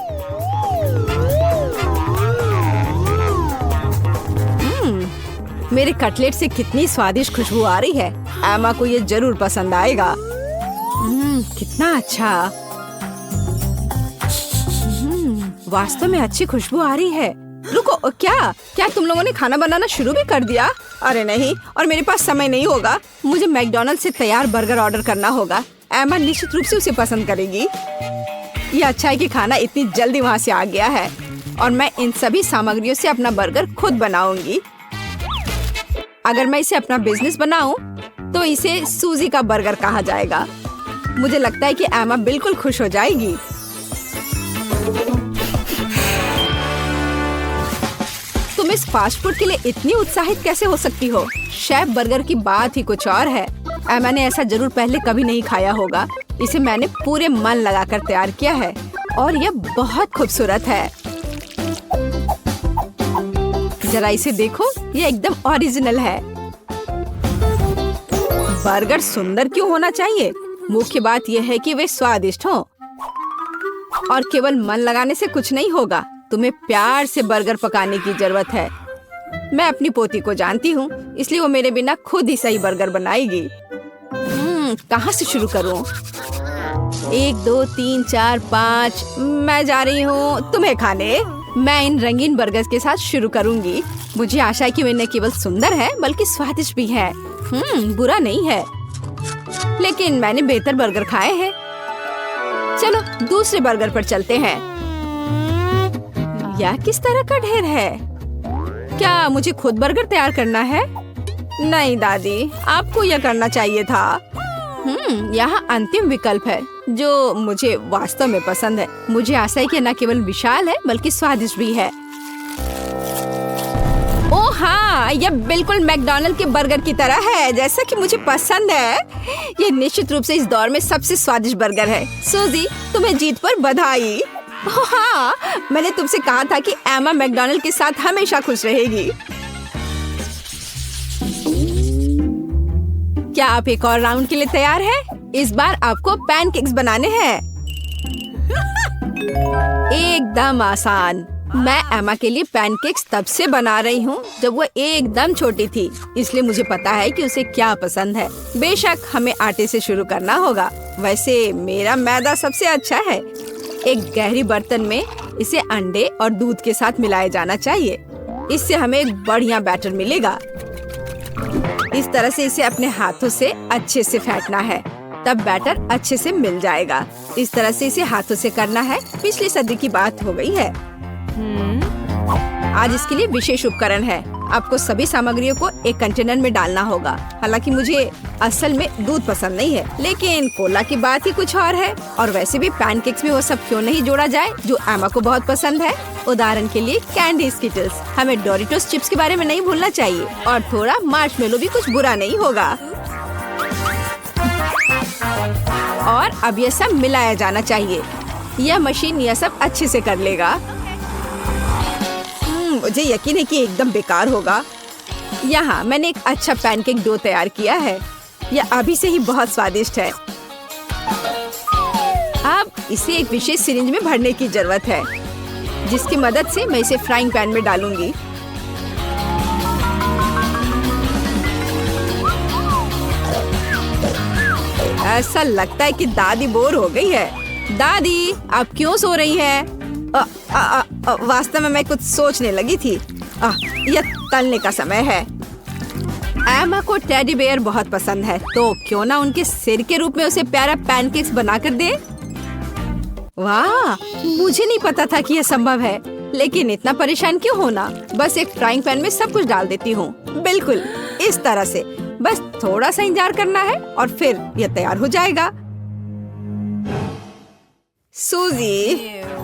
मेरे कटलेट से कितनी स्वादिष्ट खुशबू आ रही है। एमा को ये जरूर पसंद आएगा। कितना अच्छा। वास्तव में अच्छी खुशबू आ रही है। रुको, क्या तुम लोगों ने खाना बनाना शुरू भी कर दिया? अरे नहीं, और मेरे पास समय नहीं होगा। मुझे मैकडॉनल्ड से तैयार बर्गर ऑर्डर करना होगा। एमा निश्चित रूप से उसे पसंद करेगी। ये अच्छा है कि खाना इतनी जल्दी वहाँ से आ गया है और मैं इन सभी सामग्रियों से अपना बर्गर खुद बनाऊंगी। अगर मैं इसे अपना बिजनेस बनाऊं तो इसे सूजी का बर्गर कहा जाएगा। मुझे लगता है कि एमा बिल्कुल खुश हो जाएगी। तुम इस फास्ट फूड के लिए इतनी उत्साहित कैसे हो सकती हो? शेफ बर्गर की बात ही कुछ और है। एमा ने ऐसा जरूर पहले कभी नहीं खाया होगा। इसे मैंने पूरे मन लगाकर तैयार किया है और यह बहुत खूबसूरत है। जरा इसे देखो, ये एकदम ओरिजिनल है। बर्गर सुंदर क्यों होना चाहिए? मुख्य बात यह है कि वे स्वादिष्ट हों। और केवल मन लगाने से कुछ नहीं होगा। तुम्हें प्यार से बर्गर पकाने की जरूरत है। मैं अपनी पोती को जानती हूँ, इसलिए वो मेरे बिना खुद ही सही बर्गर बनाएगी। कहाँ से शुरू करूँ? 1 2 3 4 5। मैं जा रही हूँ तुम्हें खाने। मैं इन रंगीन बर्गर्स के साथ शुरू करूंगी। मुझे आशा है कि वे न केवल सुंदर है बल्कि स्वादिष्ट भी है। बुरा नहीं है, लेकिन मैंने बेहतर बर्गर खाए हैं। चलो दूसरे बर्गर पर चलते हैं। यह किस तरह का ढेर है? क्या मुझे खुद बर्गर तैयार करना है? नहीं दादी, आपको यह करना चाहिए था। यहाँ अंतिम विकल्प है जो मुझे वास्तव में पसंद है। मुझे आशा है कि न केवल विशाल है बल्कि स्वादिष्ट भी है। ओह हाँ, यह बिल्कुल मैकडॉनल्ड के बर्गर की तरह है जैसा कि मुझे पसंद है। ये निश्चित रूप से इस दौर में सबसे स्वादिष्ट बर्गर है। सूजी, तुम्हें जीत पर बधाई। ओह हाँ, मैंने तुमसे कहा था कि एमा मैकडॉनल्ड के साथ हमेशा खुश रहेगी। क्या आप एक और राउंड के लिए तैयार हैं? इस बार आपको पैनकेक्स बनाने हैं। एकदम आसान। मैं एमा के लिए पैनकेक्स तब से बना रही हूँ जब वो एकदम छोटी थी, इसलिए मुझे पता है कि उसे क्या पसंद है। बेशक हमें आटे से शुरू करना होगा। वैसे मेरा मैदा सबसे अच्छा है। एक गहरी बर्तन में इसे अंडे और दूध के साथ मिलाया जाना चाहिए। इससे हमें एक बढ़िया बैटर मिलेगा। इस तरह से इसे अपने हाथों से अच्छे से फेंटना है, तब बैटर अच्छे से मिल जाएगा। इस तरह से इसे हाथों से करना है। पिछली सदी की बात हो गई है। आज इसके लिए विशेष उपकरण है। आपको सभी सामग्रियों को एक कंटेनर में डालना होगा। हालांकि मुझे असल में दूध पसंद नहीं है, लेकिन कोला की बात ही कुछ और है। और वैसे भी पैनकेक्स में वो सब क्यों नहीं जोड़ा जाए जो एमा को बहुत पसंद है। उदाहरण के लिए कैंडी स्किटल्स। हमें डोरिटोस चिप्स के बारे में नहीं भूलना चाहिए, और थोड़ा मार्शमेलो भी कुछ बुरा नहीं होगा। और अब यह सब मिलाया जाना चाहिए। यह मशीन यह सब अच्छे से कर लेगा। मुझे यकीन है कि एकदम बेकार होगा। यहाँ मैंने एक अच्छा पैनकेक डो तैयार किया है। यह अभी से ही बहुत स्वादिष्ट है। अब इसे एक विशेष सिरिंज में भरने की जरूरत है, जिसकी मदद से मैं इसे फ्राइंग पैन में डालूंगी। ऐसा लगता है कि दादी बोर हो गई है। दादी, आप क्यों सो रही हैं? वास्तव में मैं कुछ सोचने लगी थी। यह तलने का समय है। एमा को टेडी बेयर बहुत पसंद है, तो क्यों ना उनके सिर के रूप में उसे प्यारा पैनकेक्स बनाकर दे। वाह, मुझे नहीं पता था कि यह संभव है, लेकिन इतना परेशान क्यों होना। बस एक फ्राइंग पैन में सब कुछ डाल देती हूँ। बिल्कुल इस तरह से। बस थोड़ा सा इंतजार करना है और फिर यह तैयार हो जाएगा। सूजी,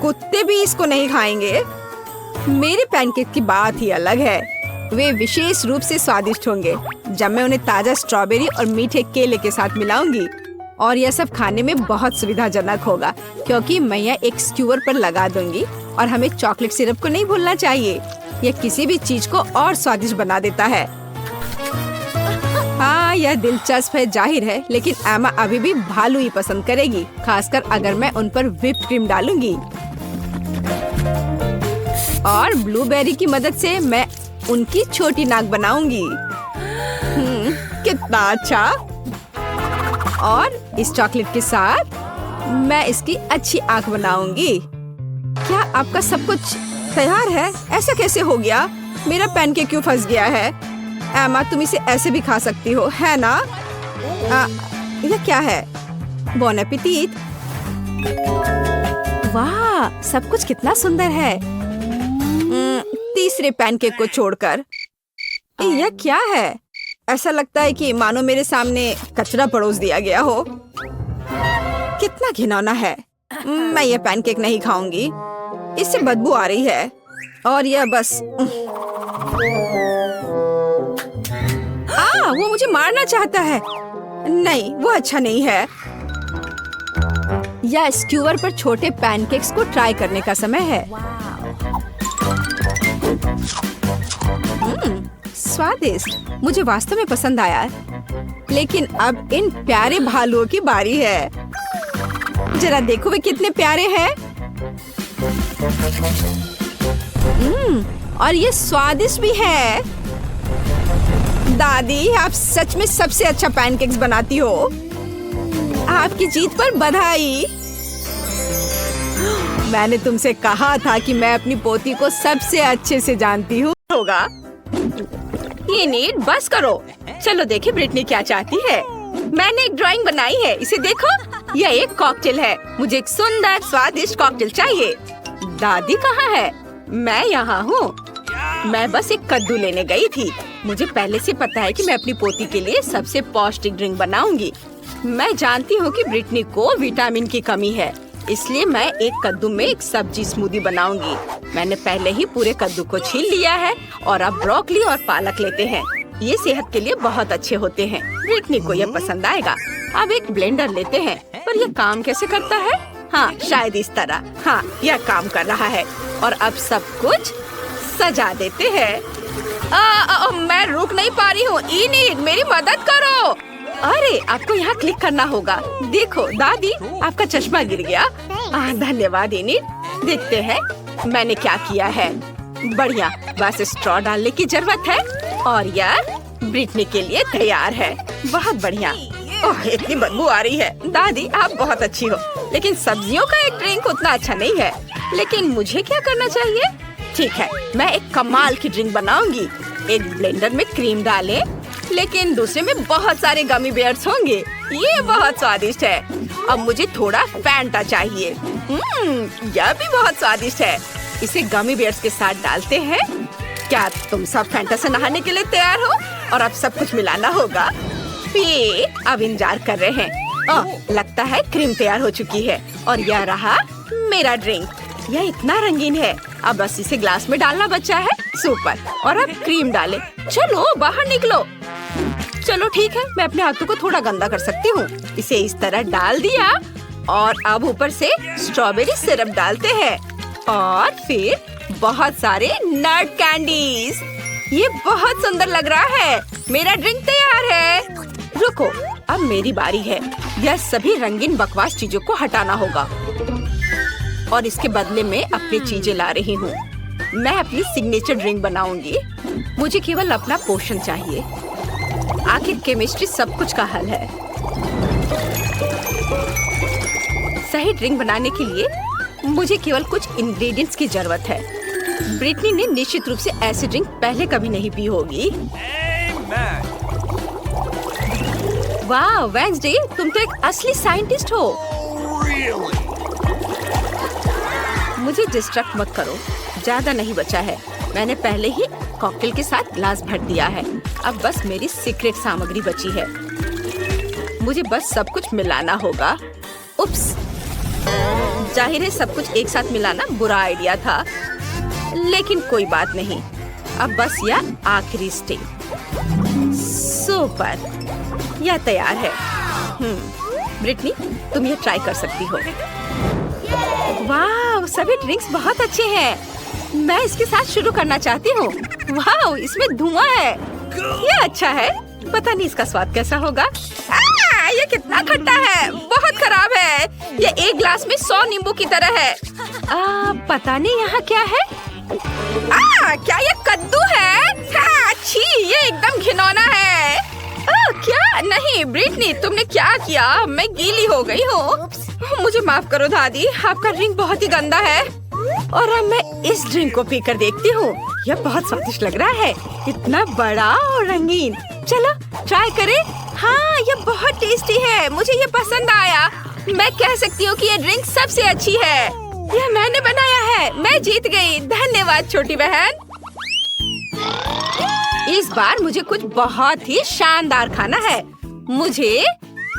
कुत्ते भी इसको नहीं खाएंगे। मेरे पैनकेक की बात ही अलग है। वे विशेष रूप से स्वादिष्ट होंगे जब मैं उन्हें ताजा स्ट्रॉबेरी और मीठे केले के साथ मिलाऊंगी। और यह सब खाने में बहुत सुविधाजनक होगा, क्योंकि मैं यह एक स्क्यूअर पर लगा दूंगी। और हमें चॉकलेट सिरप को नहीं भूलना चाहिए। यह किसी भी चीज को और स्वादिष्ट बना देता है। हाँ, यह दिलचस्प है जाहिर है, लेकिन एमा अभी भी भालू ही पसंद करेगी, खासकर अगर मैं उन पर व्हिप्ड क्रीम डालूंगी। और ब्लूबेरी की मदद से मैं उनकी छोटी नाक बनाऊंगी। कितना अच्छा। और इस चॉकलेट के साथ मैं इसकी अच्छी आंख बनाऊंगी। क्या आपका सब कुछ तैयार है? ऐसा कैसे हो गया? मेरा पैनकेक क्यों फंस गया है? एमा, तुम इसे ऐसे भी खा सकती हो, है ना? यह क्या है? बॉन एपेटिट। वाह, सब कुछ कितना सुंदर है। तीसरे पैनकेक को छोड़कर। यह क्या है? ऐसा लगता है कि मानो मेरे सामने कचरा परोस दिया गया हो। कितना घिनौना है। मैं यह पैनकेक नहीं खाऊंगी। इससे बदबू आ रही है। और यह बस वो मुझे मारना चाहता है। नहीं, वो अच्छा नहीं है। या स्क्यूअर पर छोटे पैनकेक्स को ट्राई करने का समय है। स्वादिष्ट, मुझे वास्तव में पसंद आया। लेकिन अब इन प्यारे भालुओं की बारी है। जरा देखो वे कितने प्यारे हैं। और ये स्वादिष्ट भी है। दादी, आप सच में सबसे अच्छा पैनकेक्स बनाती हो। आपकी जीत पर बधाई। मैंने तुमसे कहा था कि मैं अपनी पोती को सबसे अच्छे से जानती हूँ। होगा ये नीट, बस करो। चलो देखें ब्रिटनी क्या चाहती है। मैंने एक ड्राइंग बनाई है, इसे देखो। यह एक कॉकटेल है। मुझे एक सुंदर स्वादिष्ट कॉकटेल चाहिए। दादी कहाँ है? मैं यहाँ हूँ। मैं बस एक कद्दू लेने गई थी। मुझे पहले से पता है कि मैं अपनी पोती के लिए सबसे पौष्टिक ड्रिंक बनाऊंगी। मैं जानती हूँ कि ब्रिटनी को विटामिन की कमी है, इसलिए मैं एक कद्दू में एक सब्जी स्मूदी बनाऊंगी। मैंने पहले ही पूरे कद्दू को छील लिया है और अब ब्रोकली और पालक लेते हैं। ये सेहत के लिए बहुत अच्छे होते हैं। ब्रिटनी को यह पसंद आएगा। अब एक ब्लेंडर लेते हैं, पर यह काम कैसे करता है? हाँ, शायद इस तरह। हाँ, यह काम कर रहा है। और अब सब कुछ सजा देते हैं। मैं रुक नहीं पा रही हूँ। इनीड, मेरी मदद करो। अरे, आपको यहाँ क्लिक करना होगा। देखो दादी, आपका चश्मा गिर गया। धन्यवाद इनीड। देखते हैं मैंने क्या किया है। बढ़िया, बस स्ट्रॉ डालने की जरूरत है और यह ब्रिटनी के लिए तैयार है। बहुत बढ़िया। ओह, इतनी बदबू आ रही है। दादी, आप बहुत अच्छी हो, लेकिन सब्जियों का एक ड्रिंक उतना अच्छा नहीं है। लेकिन मुझे क्या करना चाहिए? ठीक है, मैं एक कमाल की ड्रिंक बनाऊंगी। एक ब्लेंडर में क्रीम डालें, लेकिन दूसरे में बहुत सारे गमी बेयर्स होंगे। ये बहुत स्वादिष्ट है। अब मुझे थोड़ा फैंटा चाहिए। यह भी बहुत स्वादिष्ट है। इसे गमी बियर्स के साथ डालते हैं। क्या तुम सब फैंटा से नहाने के लिए तैयार हो? और अब सब कुछ मिलाना होगा। ये अब इंतजार कर रहे हैं। लगता है क्रीम तैयार हो चुकी है और यह रहा मेरा ड्रिंक। यह इतना रंगीन है। अब बस इसे ग्लास में डालना बचा है। सुपर। और अब क्रीम डालें। चलो बाहर निकलो। चलो ठीक है, मैं अपने हाथों को थोड़ा गंदा कर सकती हूँ। इसे इस तरह डाल दिया और अब ऊपर से स्ट्रॉबेरी सिरप डालते हैं और फिर बहुत सारे नट कैंडीज। ये बहुत सुंदर लग रहा है। मेरा ड्रिंक तैयार है। रुको, अब मेरी बारी है। यह सभी रंगीन बकवास चीजों को हटाना होगा और इसके बदले में अपनी चीजें ला रही हूँ। मैं अपनी सिग्नेचर ड्रिंक बनाऊंगी। मुझे केवल अपना पोषण चाहिए। आखिर केमिस्ट्री सब कुछ का हल है। सही ड्रिंक बनाने के लिए मुझे केवल कुछ इंग्रेडिएंट्स की जरूरत है। ब्रिटनी ने निश्चित रूप से ऐसी ड्रिंक पहले कभी नहीं पी होगी। वाह वेंसडे, तुम तो एक असली साइंटिस्ट हो। मुझे डिस्ट्रैक्ट मत करो, ज्यादा नहीं बचा है। मैंने पहले ही कॉकटेल के साथ ग्लास भर दिया है। अब बस मेरी सीक्रेट सामग्री बची है। मुझे बस सब कुछ मिलाना होगा। उप्स, जाहिर है सब कुछ एक साथ मिलाना बुरा आइडिया था, लेकिन कोई बात नहीं। अब बस यह आखिरी स्टेप। सुपर, यह तैयार है। ब्रिटनी, तुम ये ट्राई कर सकती हो। वाह, सभी ड्रिंक्स बहुत अच्छे हैं। मैं इसके साथ शुरू करना चाहती हूँ। वाह, इसमें धुआं है। ये अच्छा है। पता नहीं इसका स्वाद कैसा होगा। ये कितना खट्टा है, बहुत खराब है। ये एक ग्लास में 100 नींबू की तरह है। पता नहीं यहाँ क्या है। क्या ये कद्दू है? छी, ये एकदम घिनौना है। क्या? नहीं ब्रिटनी, तुमने क्या किया? मैं गीली हो गई हूँ। मुझे माफ करो दादी, आपका ड्रिंक बहुत ही गंदा है। और अब मैं इस ड्रिंक को पीकर देखती हूँ। यह बहुत स्वादिष्ट लग रहा है, इतना बड़ा और रंगीन। चलो ट्राई करें। हाँ, यह बहुत टेस्टी है। मुझे ये पसंद आया। मैं कह सकती हूँ कि ये ड्रिंक सबसे अच्छी है। यह मैंने बनाया है। मैं जीत गई। धन्यवाद छोटी बहन। इस बार मुझे कुछ बहुत ही शानदार खाना है। मुझे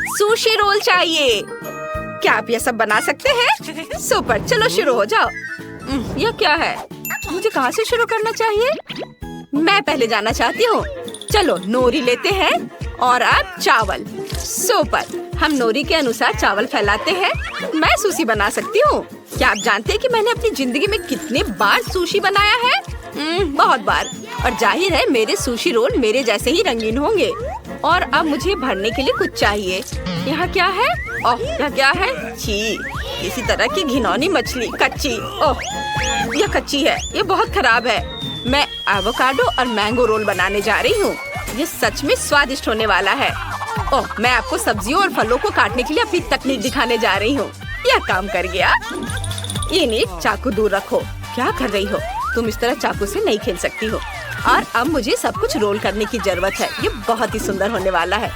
सुशी रोल चाहिए। क्या आप ये सब बना सकते हैं? सुपर, चलो शुरू हो जाओ। यह क्या है? मुझे कहाँ से शुरू करना चाहिए? मैं पहले जाना चाहती हूँ। चलो नोरी लेते हैं और अब चावल। सुपर, हम नोरी के अनुसार चावल फैलाते हैं। मैं सुशी बना सकती हूँ। क्या आप जानते हैं कि मैंने अपनी जिंदगी में कितने बार सुशी बनाया है? बहुत बार। और जाहिर है मेरे सुशी रोल मेरे जैसे ही रंगीन होंगे। और अब मुझे भरने के लिए कुछ चाहिए। यहाँ क्या है? ओह, यह क्या है? छी, इसी तरह की घिनौनी मछली, कच्ची। ओह, यह कच्ची है। ये बहुत खराब है। मैं एवोकाडो और मैंगो रोल बनाने जा रही हूँ। ये सच में स्वादिष्ट होने वाला है। ओह, मैं आपको सब्जियों और फलों को काटने के लिए अपनी तकनीक दिखाने जा रही हूँ। यह काम कर गया। ये चाकू दूर रखो। क्या कर रही हो? तुम इस तरह चाकू से नहीं खेल सकती हो। और अब मुझे सब कुछ रोल करने की जरूरत है। ये बहुत ही सुंदर होने वाला है।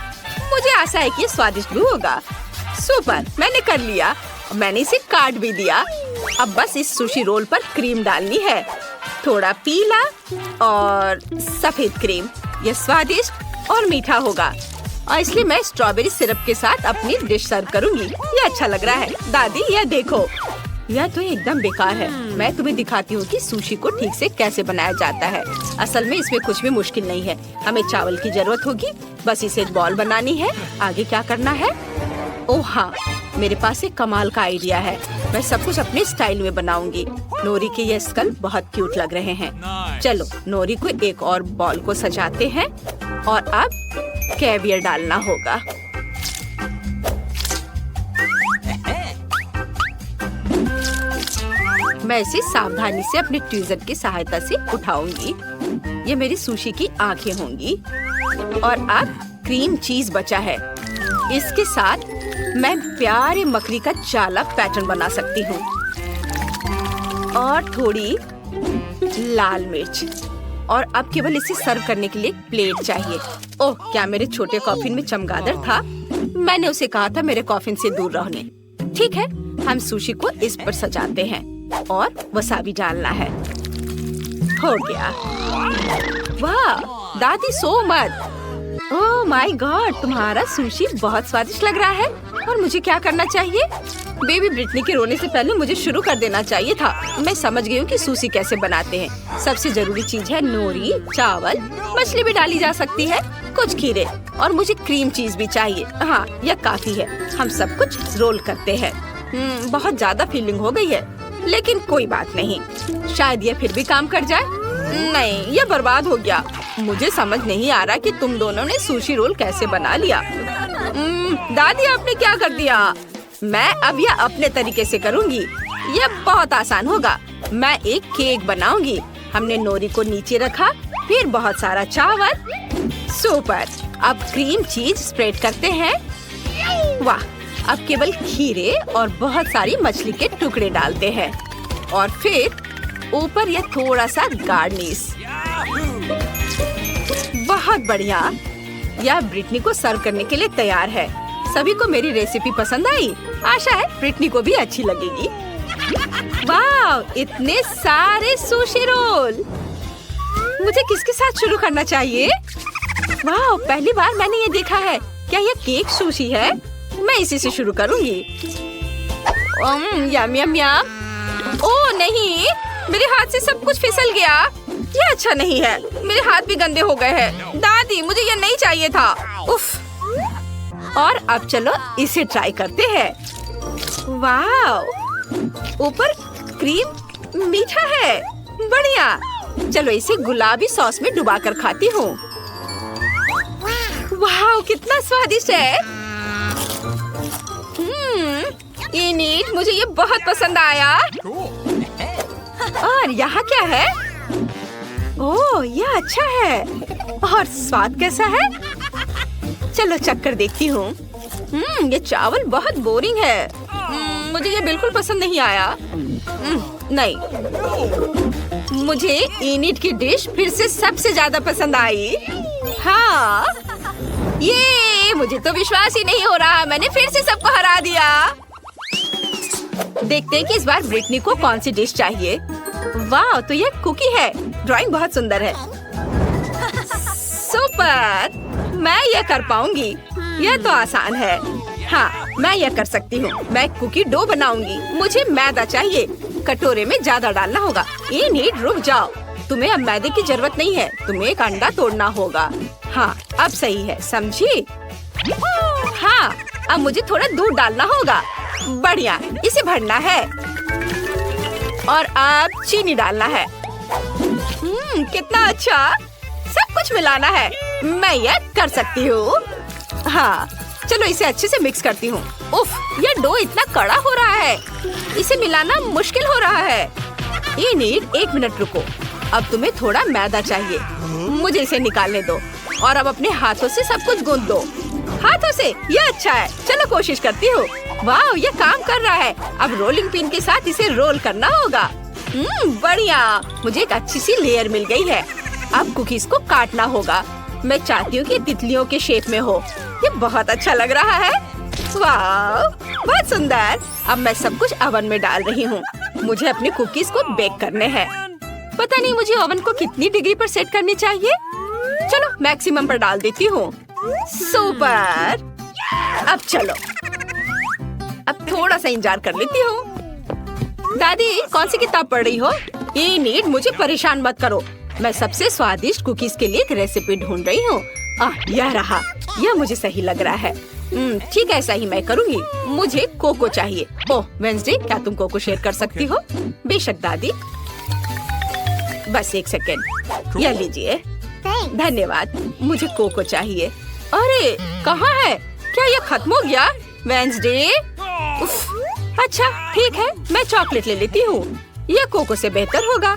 मुझे आशा है कि ये स्वादिष्ट भी होगा। सुपर, मैंने कर लिया। मैंने इसे काट भी दिया। अब बस इस सुशी रोल पर क्रीम डालनी है। थोड़ा पीला और सफेद क्रीम। यह स्वादिष्ट और मीठा होगा और इसलिए मैं स्ट्रॉबेरी सिरप के साथ अपनी डिश सर्व करूंगी। ये अच्छा लग रहा है। दादी, यह देखो। यह तो एकदम बेकार है। मैं तुम्हें दिखाती हूँ कि सुशी को ठीक से कैसे बनाया जाता है। असल में इसमें कुछ भी मुश्किल नहीं है। हमें चावल की जरूरत होगी। बस इसे एक बॉल बनानी है। आगे क्या करना है? ओह हाँ, मेरे पास एक कमाल का आइडिया है। मैं सब कुछ अपने स्टाइल में बनाऊंगी। नोरी के ये स्कल बहुत क्यूट लग रहे हैं। चलो नोरी को एक और बॉल को सजाते हैं और अब कैवियर डालना होगा। मैं इसे सावधानी से अपने ट्वीजर की सहायता से उठाऊंगी। ये मेरी सुशी की आंखें होंगी। और अब क्रीम चीज बचा है। इसके साथ मैं प्यारे मकड़ी का चालाक पैटर्न बना सकती हूँ। और थोड़ी लाल मिर्च। और अब केवल इसे सर्व करने के लिए एक प्लेट चाहिए। ओह, क्या मेरे छोटे कॉफिन में चमगादड़ था? मैंने उसे कहा था मेरे कॉफिन से दूर रहने। ठीक है, हम सुशी को इस पर सजाते हैं। और वसाबी डालना है। हो गया। वाह दादी, so much. Oh my God, तुम्हारा सुशी बहुत स्वादिष्ट लग रहा है। और मुझे क्या करना चाहिए? बेबी ब्रिटनी के रोने से पहले मुझे शुरू कर देना चाहिए था। मैं समझ गई हूँ कि सुशी कैसे बनाते हैं। सबसे जरूरी चीज है नोरी, चावल, मछली भी डाली जा सकती है, कुछ खीरे और मुझे क्रीम चीज भी चाहिए। हाँ, यह काफी है। हम सब कुछ रोल करते हैं। बहुत ज्यादा फीलिंग हो गई है, लेकिन कोई बात नहीं, शायद यह फिर भी काम कर जाए। नहीं, यह बर्बाद हो गया। मुझे समझ नहीं आ रहा कि तुम दोनों ने सुशी रोल कैसे बना लिया। दादी, आपने क्या कर दिया? मैं अब यह अपने तरीके से करूँगी। यह बहुत आसान होगा। मैं एक केक बनाऊंगी। हमने नोरी को नीचे रखा, फिर बहुत सारा चावल। सुपर। अब क्रीम चीज स्प्रेड करते हैं। वाह, अब केवल खीरे और बहुत सारी मछली के टुकड़े डालते हैं और फिर ऊपर यह थोड़ा सा गार्निश। बहुत बढ़िया। यह ब्रिटनी को सर्व करने के लिए तैयार है। सभी को मेरी रेसिपी पसंद आई। आशा है ब्रिटनी को भी अच्छी लगेगी। वाह, इतने सारे सुशी रोल। मुझे किसके साथ शुरू करना चाहिए? वाह, पहली बार मैंने ये देखा है। क्या यह केक सुशी है? मैं इसी से शुरू करूंगी। यम यम यम। ओह नहीं, मेरे हाथ से सब कुछ फिसल गया। ये अच्छा नहीं है। मेरे हाथ भी गंदे हो गए हैं। दादी, मुझे ये नहीं चाहिए था। उफ। और अब चलो इसे ट्राई करते हैं। वाह, ऊपर क्रीम मीठा है। बढ़िया। चलो इसे गुलाबी सॉस में डुबाकर खाती हूँ। वाह, कितना स्वादिष्ट है। इनिट, मुझे ये बहुत पसंद आया। और यहाँ क्या है? ओह, यह अच्छा है। और स्वाद कैसा है? चलो चक्कर देखती हूँ। ये चावल बहुत बोरिंग है। मुझे ये बिल्कुल पसंद नहीं आया। नहीं, मुझे इनिट की डिश फिर से सबसे ज्यादा पसंद आई। हाँ, ये मुझे तो विश्वास ही नहीं हो रहा। मैंने फिर से सबको हरा दिया। देखते हैं कि इस बार ब्रिटनी को कौन सी डिश चाहिए। वाह, तो ये कुकी है। ड्राइंग बहुत सुंदर है। सुपर। मैं यह कर पाऊंगी। यह तो आसान है। हाँ, मैं यह कर सकती हूँ। मैं कुकी डो बनाऊंगी। मुझे मैदा चाहिए। कटोरे में ज्यादा डालना होगा। इनिट, रुक जाओ। तुम्हें अब मैदे की जरूरत नहीं है। तुम्हें एक अंडा तोड़ना होगा। हाँ, अब सही है, समझी? हाँ, अब मुझे थोड़ा दूध डालना होगा। बढ़िया, इसे भरना है और अब चीनी डालना है। कितना अच्छा। सब कुछ मिलाना है। मैं यह कर सकती हूँ। हाँ, चलो इसे अच्छे से मिक्स करती हूँ। उफ, यह डो इतना कड़ा हो रहा है। इसे मिलाना मुश्किल हो रहा है। इनिट, 1 मिनट रुको। अब तुम्हें थोड़ा मैदा चाहिए। मुझे इसे निकालने दो और अब अपने हाथों से सब कुछ गूंथ दो। हाथों से? यह अच्छा है। चलो कोशिश करती हूँ। वाह, यह काम कर रहा है। अब रोलिंग पिन के साथ इसे रोल करना होगा। बढ़िया। मुझे एक अच्छी सी लेयर मिल गई है। अब कुकीज को काटना होगा। मैं चाहती हूँ कि तितलियों के शेप में हो। ये बहुत अच्छा लग रहा है। वाह, बहुत सुंदर। अब मैं सब कुछ ओवन में डाल रही हूँ। मुझे अपने कुकीज को बेक करने हैं। पता नहीं मुझे ओवन को कितनी डिग्री पर सेट करनी चाहिए। चलो मैक्सिमम पर डाल देती हूँ। सुपर। अब चलो, अब थोड़ा सा इंतजार कर लेती हूँ। दादी, कौन सी किताब पढ़ रही हो? इनिट, मुझे परेशान मत करो। मैं सबसे स्वादिष्ट कुकीज के लिए एक रेसिपी ढूंढ रही हूँ। यह रहा। यह मुझे सही लग रहा है। ठीक है, ऐसा ही मैं करूँगी। मुझे कोको चाहिए। ओह वेंसडे, क्या तुम कोको शेयर कर सकती हो? बेशक दादी। बस 1 सेकेंड। यह लीजिए। धन्यवाद। मुझे कोको चाहिए। अरे कहाँ है? क्या यह खत्म हो गया? वेंसडे। अच्छा ठीक है, मैं चॉकलेट ले लेती हूँ। यह कोको से बेहतर होगा।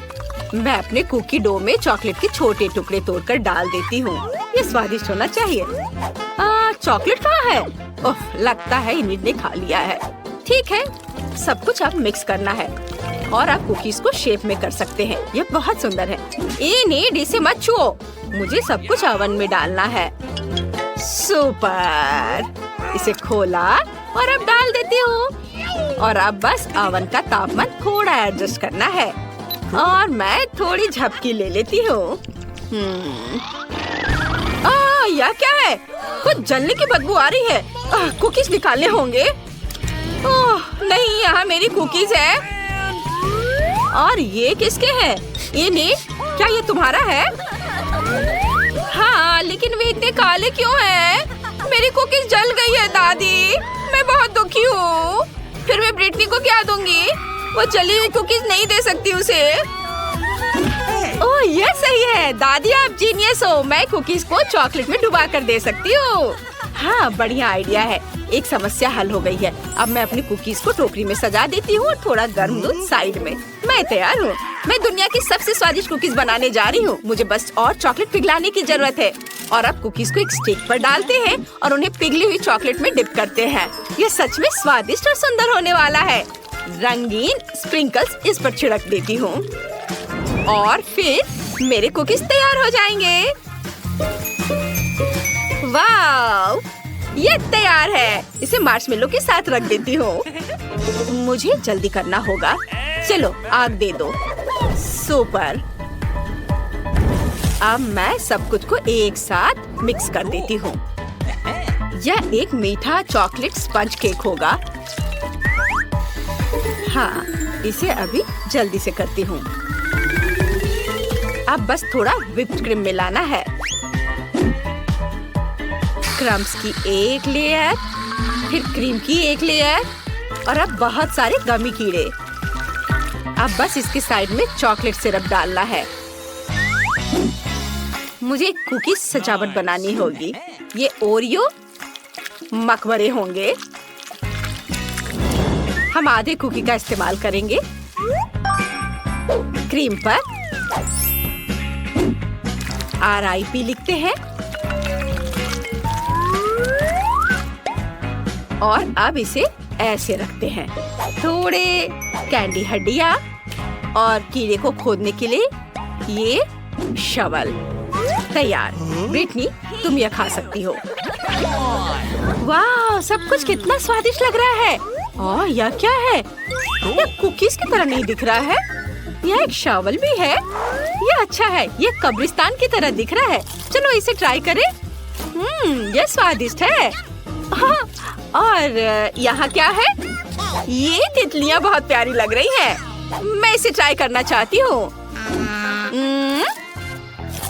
मैं अपने कुकी डो में चॉकलेट के छोटे टुकड़े तोड़कर डाल देती हूँ। ये स्वादिष्ट होना चाहिए। चॉकलेट कहाँ है? ओह, लगता है इनिट ने खा लिया है। ठीक है, सब कुछ अब मिक्स करना है और आप कुकीज को शेप में कर सकते हैं। ये बहुत सुंदर है। इनिट, इसे मत छुओ। मुझे सब कुछ ओवन में डालना है। सुपर। इसे खोला और अब डाल देती हूँ। और अब बस ओवन का तापमान थोड़ा एडजस्ट करना है और मैं थोड़ी झपकी ले लेती हूँ। यह क्या है? कुछ जलने की बदबू आ रही है। कुकीज निकालने होंगे। ओह नहीं, यहाँ मेरी कुकीज है। और ये किसके हैं? ये नीट, क्या ये तुम्हारा है? हाँ, लेकिन वे इतने काले क्यों हैं? मेरी कुकीज जल गई है दादी, मैं बहुत दुखी हूँ। फिर मैं ब्रिटनी को क्या दूंगी? वो जली हुई कुकीज नहीं दे सकती उसे। ओह ये सही है दादी, आप जीनियस हो। मैं कुकीज को चॉकलेट में डुबा कर दे सकती हूँ। हाँ बढ़िया आइडिया है। एक समस्या हल हो गई है। अब मैं अपनी कुकीज को टोकरी में सजा देती हूँ और थोड़ा गर्म दूध साइड में। मैं तैयार हूँ। मैं दुनिया की सबसे स्वादिष्ट कुकीज बनाने जा रही हूँ। मुझे बस और चॉकलेट पिघलाने की जरूरत है। और अब कुकीज को एक स्टिक पर डालते हैं और उन्हें पिघली हुई चॉकलेट में डिप करते हैं। ये सच में स्वादिष्ट और सुंदर होने वाला है। रंगीन स्प्रिंकल्स इस पर छिड़क देती हूँ और फिर मेरे कुकीज तैयार हो जाएंगे। वाव, ये तैयार है। इसे मार्शमेलो के साथ रख देती हूँ। मुझे जल्दी करना होगा। चलो आग दे दो। सुपर। अब मैं सब कुछ को एक साथ मिक्स कर देती हूँ। यह एक मीठा चॉकलेट स्पंज केक होगा। हाँ, इसे अभी जल्दी से करती हूँ। अब बस थोड़ा व्हिप्ड क्रीम मिलाना है। क्रम्स की एक लेयर, फिर क्रीम की एक लेयर और अब बहुत सारे गमी कीड़े। अब बस इसके साइड में चॉकलेट सिरप डालना है। मुझे कुकीज सजावट बनानी होगी। ये ओरियो मकबरे होंगे। हम आधे कुकी का इस्तेमाल करेंगे। क्रीम पर RIP लिखते हैं और अब इसे ऐसे रखते हैं। थोड़े कैंडी हड्डियाँ और कीड़े को खोदने के लिए ये शवल तैयार। ब्रिटनी, तुम यह खा सकती हो। वाह, सब कुछ कितना स्वादिष्ट लग रहा है। और यह क्या है? यह कुकीज की तरह नहीं दिख रहा है। यह एक शवल भी है। यह अच्छा है। यह कब्रिस्तान की तरह दिख रहा है। चलो इसे ट्राई करें। यह स्वादिष्ट है। हाँ, और यहाँ क्या है? ये तितलियाँ बहुत प्यारी लग रही हैं। मैं इसे ट्राई करना चाहती हूँ।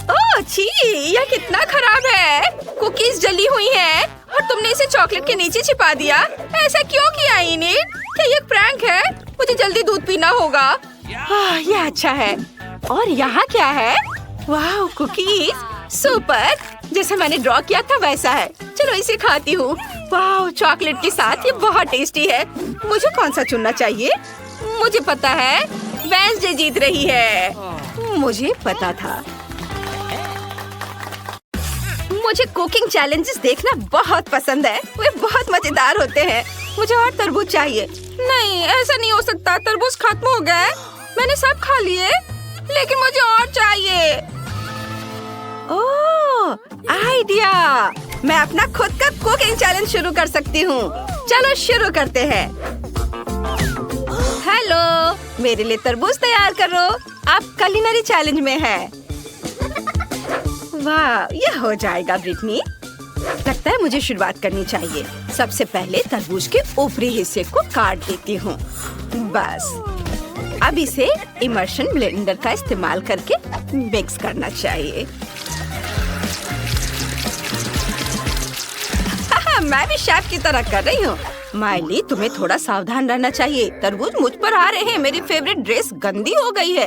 ओह छी, यह कितना खराब है। कुकीज जली हुई हैं और तुमने इसे चॉकलेट के नीचे छिपा दिया। ऐसा क्यों किया इनिट? क्या ये प्रैंक है? मुझे जल्दी दूध पीना होगा। यह अच्छा है। और यहाँ क्या है? वाह, कुकीज सुपर। जैसा मैंने ड्रॉ किया था वैसा है। चलो इसे खाती हूँ। वाह, चॉकलेट के साथ ये बहुत टेस्टी है। मुझे कौन सा चुनना चाहिए? मुझे पता है, वेंसडे जीत रही है। मुझे पता था। मुझे कुकिंग चैलेंजेस देखना बहुत पसंद है। वे बहुत मजेदार होते हैं। मुझे और तरबूज चाहिए। नहीं, ऐसा नहीं हो सकता। तरबूज खत्म हो गए। मैंने सब खा लिए, लेकिन मुझे और चाहिए। ओह, आइडिया। मैं अपना खुद का कुकिंग चैलेंज शुरू कर सकती हूँ। चलो शुरू करते हैं। हेलो, मेरे लिए तरबूज तैयार करो। आप कुलिनरी चैलेंज में हैं। वाह, यह हो जाएगा ब्रिटनी। लगता है मुझे शुरुआत करनी चाहिए। सबसे पहले तरबूज के ऊपरी हिस्से को काट देती हूँ। बस अब इसे इमर्शन ब्लेंडर का इस्तेमाल करके मिक्स करना चाहिए। मैं भी शेफ की तरह कर रही हूँ। माइली, तुम्हें थोड़ा सावधान रहना चाहिए। तरबूज मुझ पर आ रहे हैं। मेरी फेवरेट ड्रेस गंदी हो गई है।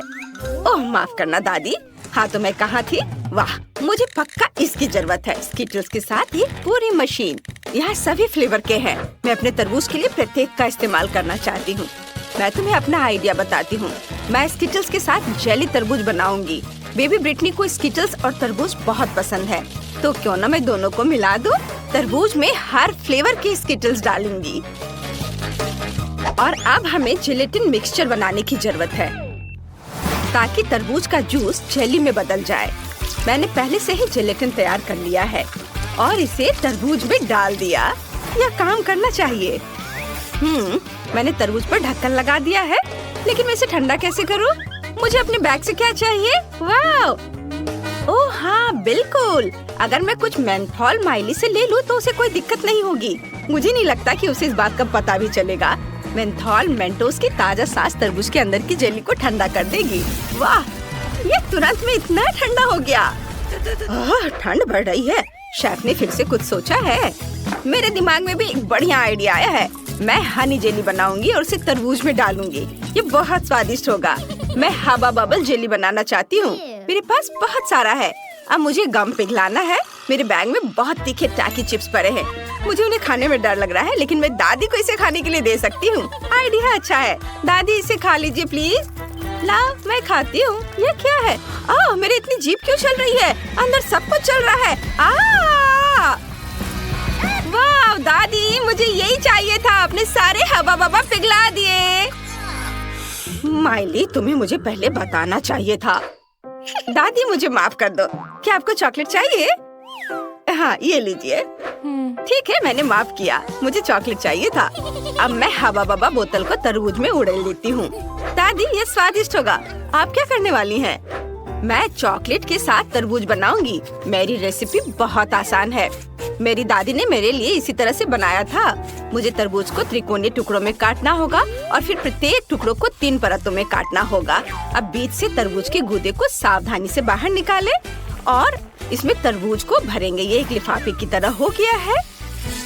ओह माफ करना दादी। हाँ तो मैं कहाँ थी? वाह, मुझे पक्का इसकी जरूरत है। स्किटल्स के साथ ये पूरी मशीन। यहाँ सभी फ्लेवर के हैं। मैं अपने तरबूज के लिए प्रत्येक का इस्तेमाल करना चाहती हूँ। मैं तुम्हें अपना आइडिया बताती हूँ। मैं स्किटल्स के साथ जेली तरबूज बनाऊंगी। बेबी ब्रिटनी को स्किटल्स और तरबूज बहुत पसंद है, तो क्यों ना मैं दोनों को मिला दूं। तरबूज में हर फ्लेवर के स्किटल्स डालूंगी। और अब हमें जेलेटिन मिक्सचर बनाने की जरूरत है, ताकि तरबूज का जूस जेली में बदल जाए। मैंने पहले से ही जेलेटिन तैयार कर लिया है और इसे तरबूज में डाल दिया। यह काम करना चाहिए। मैंने तरबूज पर ढक्कन लगा दिया है, लेकिन मैं इसे ठंडा कैसे करूं? मुझे अपने बैग से क्या चाहिए? वाह! ओह हाँ, बिल्कुल। अगर मैं कुछ मेंथोल माइली से ले लूं तो उसे कोई दिक्कत नहीं होगी। मुझे नहीं लगता कि उसे इस बात का पता भी चलेगा। मेंथोल मेंटोस की ताजा सांस तरबूज के अंदर की जेली को ठंडा कर देगी। वाह! ये तुरंत में इतना ठंडा हो गया। ठंड बढ़ रही है। शेफ ने फिर से कुछ सोचा है। मेरे दिमाग में भी एक बढ़िया आइडिया आया है। मैं हनी जेली बनाऊंगी और उसे तरबूज में डालूंगी। ये बहुत स्वादिष्ट होगा। मैं हवा बबल जेली बनाना चाहती हूँ। मेरे पास बहुत सारा है। अब मुझे गम पिघलाना है। मेरे बैग में बहुत तीखे टाकी चिप्स पड़े हैं। मुझे उन्हें खाने में डर लग रहा है, लेकिन मैं दादी को इसे खाने के लिए दे सकती हूँ। आइडिया अच्छा है। दादी इसे खा लीजिए प्लीज। लाओ, मैं खाती हूँ। ये क्या है? मेरी इतनी जीभ क्यों चल रही है? अंदर सब कुछ चल रहा है। वाह दादी, मुझे यही चाहिए था। आपने सारे हवा बबा पिघला दिए। माइली, तुम्हें मुझे पहले बताना चाहिए था। दादी मुझे माफ कर दो। क्या आपको चॉकलेट चाहिए? हाँ, ये लीजिए। ठीक है, मैंने माफ किया। मुझे चॉकलेट चाहिए था। अब मैं हवा बबा बोतल को तरबूज में उड़ेल देती हूँ। दादी, ये स्वादिष्ट होगा। आप क्या करने वाली हैं? मैं चॉकलेट के साथ तरबूज बनाऊंगी। मेरी रेसिपी बहुत आसान है। मेरी दादी ने मेरे लिए इसी तरह से बनाया था। मुझे तरबूज को त्रिकोणीय टुकड़ों में काटना होगा और फिर प्रत्येक टुकड़ों को 3 परतों में काटना होगा। अब बीच से तरबूज के गूदे को सावधानी से बाहर निकालें और इसमें तरबूज को भरेंगे। ये एक लिफाफे की तरह हो गया है।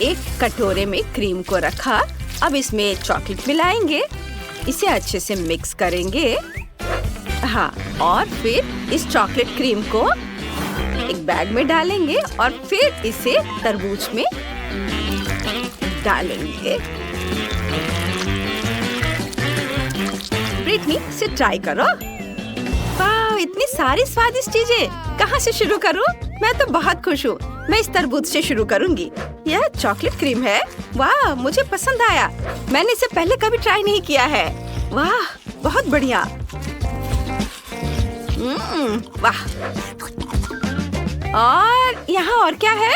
एक कटोरे में क्रीम को रखा। अब इसमें चॉकलेट मिलाएंगे। इसे अच्छे से मिक्स करेंगे। हाँ, और फिर इस चॉकलेट क्रीम को एक बैग में डालेंगे और फिर इसे तरबूज में डालेंगे। ब्रिटनी, इसे ट्राई करो। वाह, इतनी सारी स्वादिष्ट चीजें। कहाँ से शुरू करूँ? मैं तो बहुत खुश हूँ। मैं इस तरबूज से शुरू करूँगी। यह चॉकलेट क्रीम है। वाह, मुझे पसंद आया। मैंने इसे पहले कभी ट्राई नहीं किया है। वाह, बहुत बढ़िया। वाह। और यहाँ और क्या है?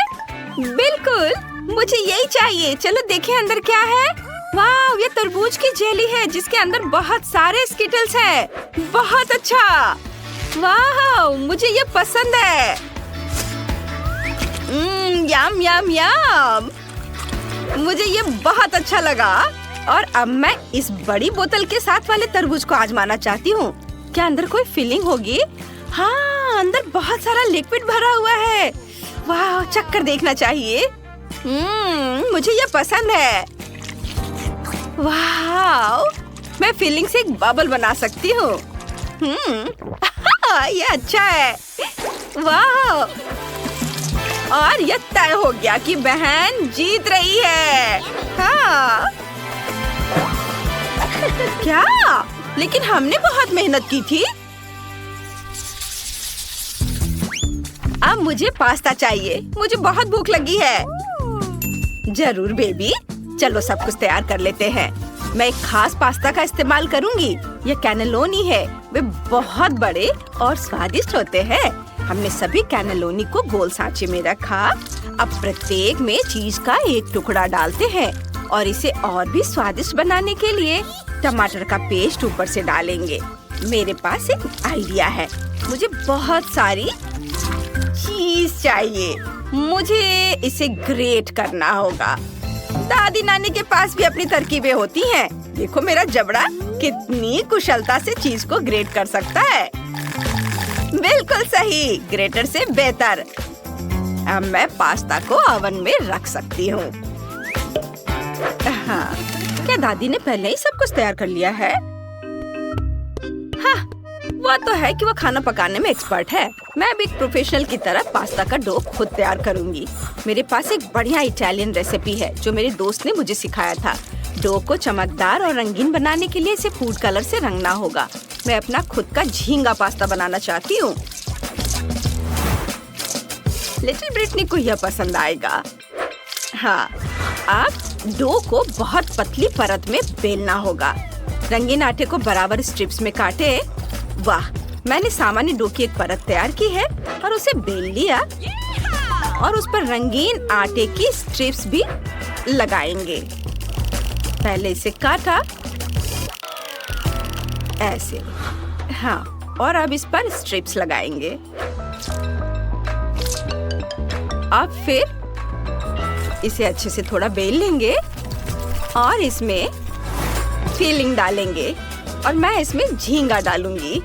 बिल्कुल, मुझे यही चाहिए। चलो देखें अंदर क्या है। वाह, ये तरबूज की जेली है जिसके अंदर बहुत सारे स्किटल्स हैं। बहुत अच्छा। वाह, मुझे ये पसंद है। यम यम यम। मुझे ये बहुत अच्छा लगा। और अब मैं इस बड़ी बोतल के साथ वाले तरबूज को आजमाना चाहती हूँ। क्या अंदर कोई फीलिंग होगी? हाँ, अंदर बहुत सारा लिक्विड भरा हुआ है। वाह, चक्कर देखना चाहिए। मुझे ये पसंद है। वाह, मैं फीलिंग से एक बबल बना सकती हूँ। ये अच्छा है। वाह, और ये तय हो गया कि बहन जीत रही है। हाँ। क्या? लेकिन हमने बहुत मेहनत की थी। अब मुझे पास्ता चाहिए। मुझे बहुत भूख लगी है। जरूर बेबी, चलो सब कुछ तैयार कर लेते हैं। मैं एक खास पास्ता का इस्तेमाल करूंगी। ये कैनेलोनी है। वे बहुत बड़े और स्वादिष्ट होते हैं। हमने सभी कैनेलोनी को गोल सांचे में रखा। अब प्रत्येक में चीज का एक टुकड़ा डालते हैं और इसे और भी स्वादिष्ट बनाने के लिए टमाटर का पेस्ट ऊपर से डालेंगे। मेरे पास एक आइडिया है। मुझे बहुत सारी चीज चाहिए। मुझे इसे ग्रेट करना होगा। दादी नानी के पास भी अपनी तरकीबें होती हैं। देखो मेरा जबड़ा कितनी कुशलता से चीज को ग्रेट कर सकता है। बिल्कुल सही, ग्रेटर से बेहतर। अब मैं पास्ता को ओवन में रख सकती हूँ। हाँ, क्या दादी ने पहले ही सब कुछ तैयार कर लिया है? हाँ, वो तो है कि वो खाना पकाने में एक्सपर्ट है। मैं भी एक प्रोफेशनल की तरह पास्ता का डो खुद तैयार करूंगी। मेरे पास एक बढ़िया इटालियन रेसिपी है जो मेरे दोस्त ने मुझे सिखाया था। डो को चमकदार और रंगीन बनाने के लिए इसे फूड कलर से रंगना होगा। मैं अपना खुद का झींगा पास्ता बनाना चाहती हूँ। लिटिल ब्रिटनी को यह पसंद आएगा। हाँ, अब डो को बहुत पतली परत में बेलना होगा। रंगीन आटे को बराबर स्ट्रिप्स में काटे। वाह, मैंने सामान्य डो की एक परत तैयार की है और उसे बेल लिया और उस पर रंगीन आटे की स्ट्रिप्स भी लगाएंगे। पहले इसे काटा ऐसे, हाँ, और अब इस पर स्ट्रिप्स लगाएंगे। अब फिर इसे अच्छे से थोड़ा बेल लेंगे और इसमें फिलिंग डालेंगे और मैं इसमें झींगा डालूंगी।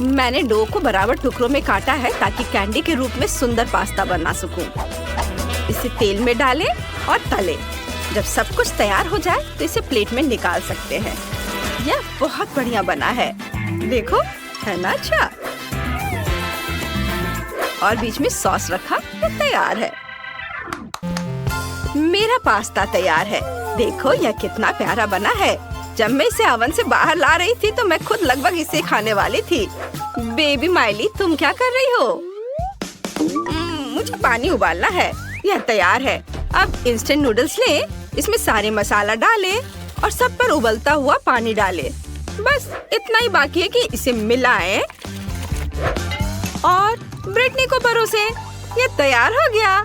मैंने डो को बराबर टुकड़ों में काटा है ताकि कैंडी के रूप में सुंदर पास्ता बना सकूं। इसे तेल में डालें और तलें। जब सब कुछ तैयार हो जाए तो इसे प्लेट में निकाल सकते हैं। यह बहुत बढ़िया बना है, देखो, है ना अच्छा। और बीच में सॉस रखा, यह तैयार है। मेरा पास्ता तैयार है। देखो यह कितना प्यारा बना है। जब मैं इसे ओवन से बाहर ला रही थी तो मैं खुद लगभग इसे खाने वाली थी। बेबी माइली, तुम क्या कर रही हो? मुझे पानी उबालना है। यह तैयार है। अब इंस्टेंट नूडल्स लें, इसमें सारे मसाला डालें और सब पर उबलता हुआ पानी डालें। बस इतना ही बाकी है कि इसे मिलाएं और ब्रिटनी को परोसें। यह तैयार हो गया।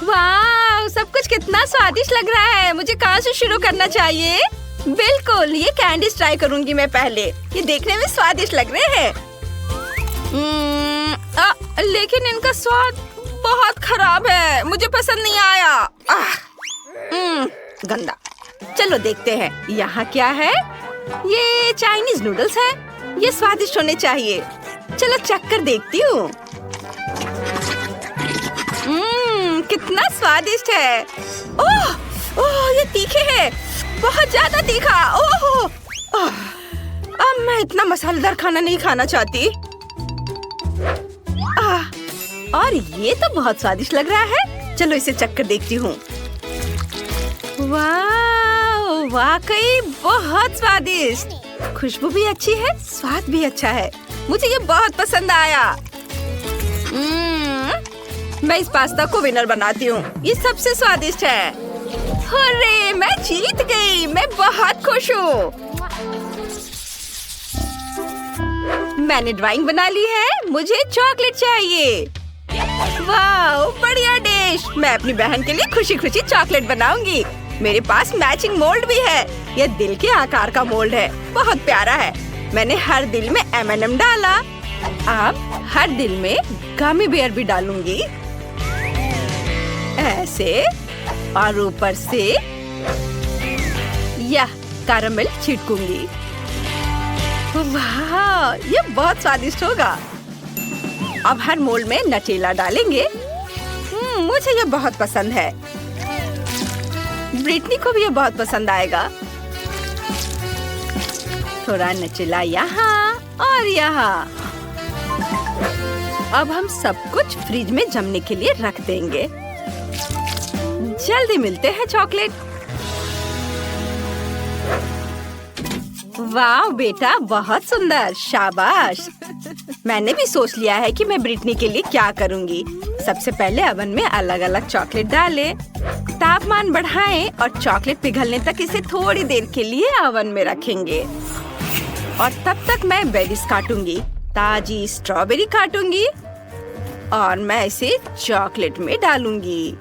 वाह, सब कुछ कितना स्वादिष्ट लग रहा है। मुझे कहाँ से शुरू करना चाहिए? बिल्कुल, ये कैंडीज ट्राई करूंगी मैं पहले। ये देखने में स्वादिष्ट लग रहे हैं। लेकिन इनका स्वाद बहुत खराब है, मुझे पसंद नहीं आया। गंदा। चलो देखते हैं यहाँ क्या है। ये चाइनीज नूडल्स है। ये स्वादिष्ट होने चाहिए। चलो चख कर देखती हूँ। कितना स्वादिष्ट है। ओह, ओह, ये तीखे है, बहुत ज्यादा तीखा। ओह, अब मैं इतना मसालेदार खाना नहीं खाना चाहती। और ये तो बहुत स्वादिष्ट लग रहा है। चलो इसे चख कर देखती हूँ। वाह, वाकई बहुत स्वादिष्ट। खुशबू भी अच्छी है, स्वाद भी अच्छा है। मुझे ये बहुत पसंद आया। मैं इस पास्ता को विनर बनाती हूँ। ये सबसे स्वादिष्ट है। हुर्रे, मैं जीत गई। मैं बहुत खुश हूँ। मैंने ड्राइंग बना ली है। मुझे चॉकलेट चाहिए। वाह, बढ़िया डिश। मैं अपनी बहन के लिए खुशी खुशी चॉकलेट बनाऊंगी। मेरे पास मैचिंग मोल्ड भी है। यह दिल के आकार का मोल्ड है, बहुत प्यारा है। मैंने हर दिल में M&M डाला। अब हर दिल में गमी बेयर भी डालूंगी, ऐसे, और ऊपर से यह कैरामेल छिड़कूंगी। वाह, ये बहुत स्वादिष्ट होगा। अब हर मोल्ड में नटेला डालेंगे। मुझे ये बहुत पसंद है। ब्रिटनी को भी ये बहुत पसंद आएगा। थोड़ा नटेला यहाँ और यहाँ। अब हम सब कुछ फ्रिज में जमने के लिए रख देंगे। जल्दी मिलते हैं चॉकलेट। वाह बेटा, बहुत सुंदर, शाबाश। मैंने भी सोच लिया है कि मैं ब्रिटनी के लिए क्या करूंगी। सबसे पहले ओवन में अलग अलग चॉकलेट डालें, तापमान बढ़ाएं और चॉकलेट पिघलने तक इसे थोड़ी देर के लिए ओवन में रखेंगे। और तब तक मैं बेरीज काटूंगी। ताजी स्ट्रॉबेरी काटूंगी और मैं इसे चॉकलेट में डालूंगी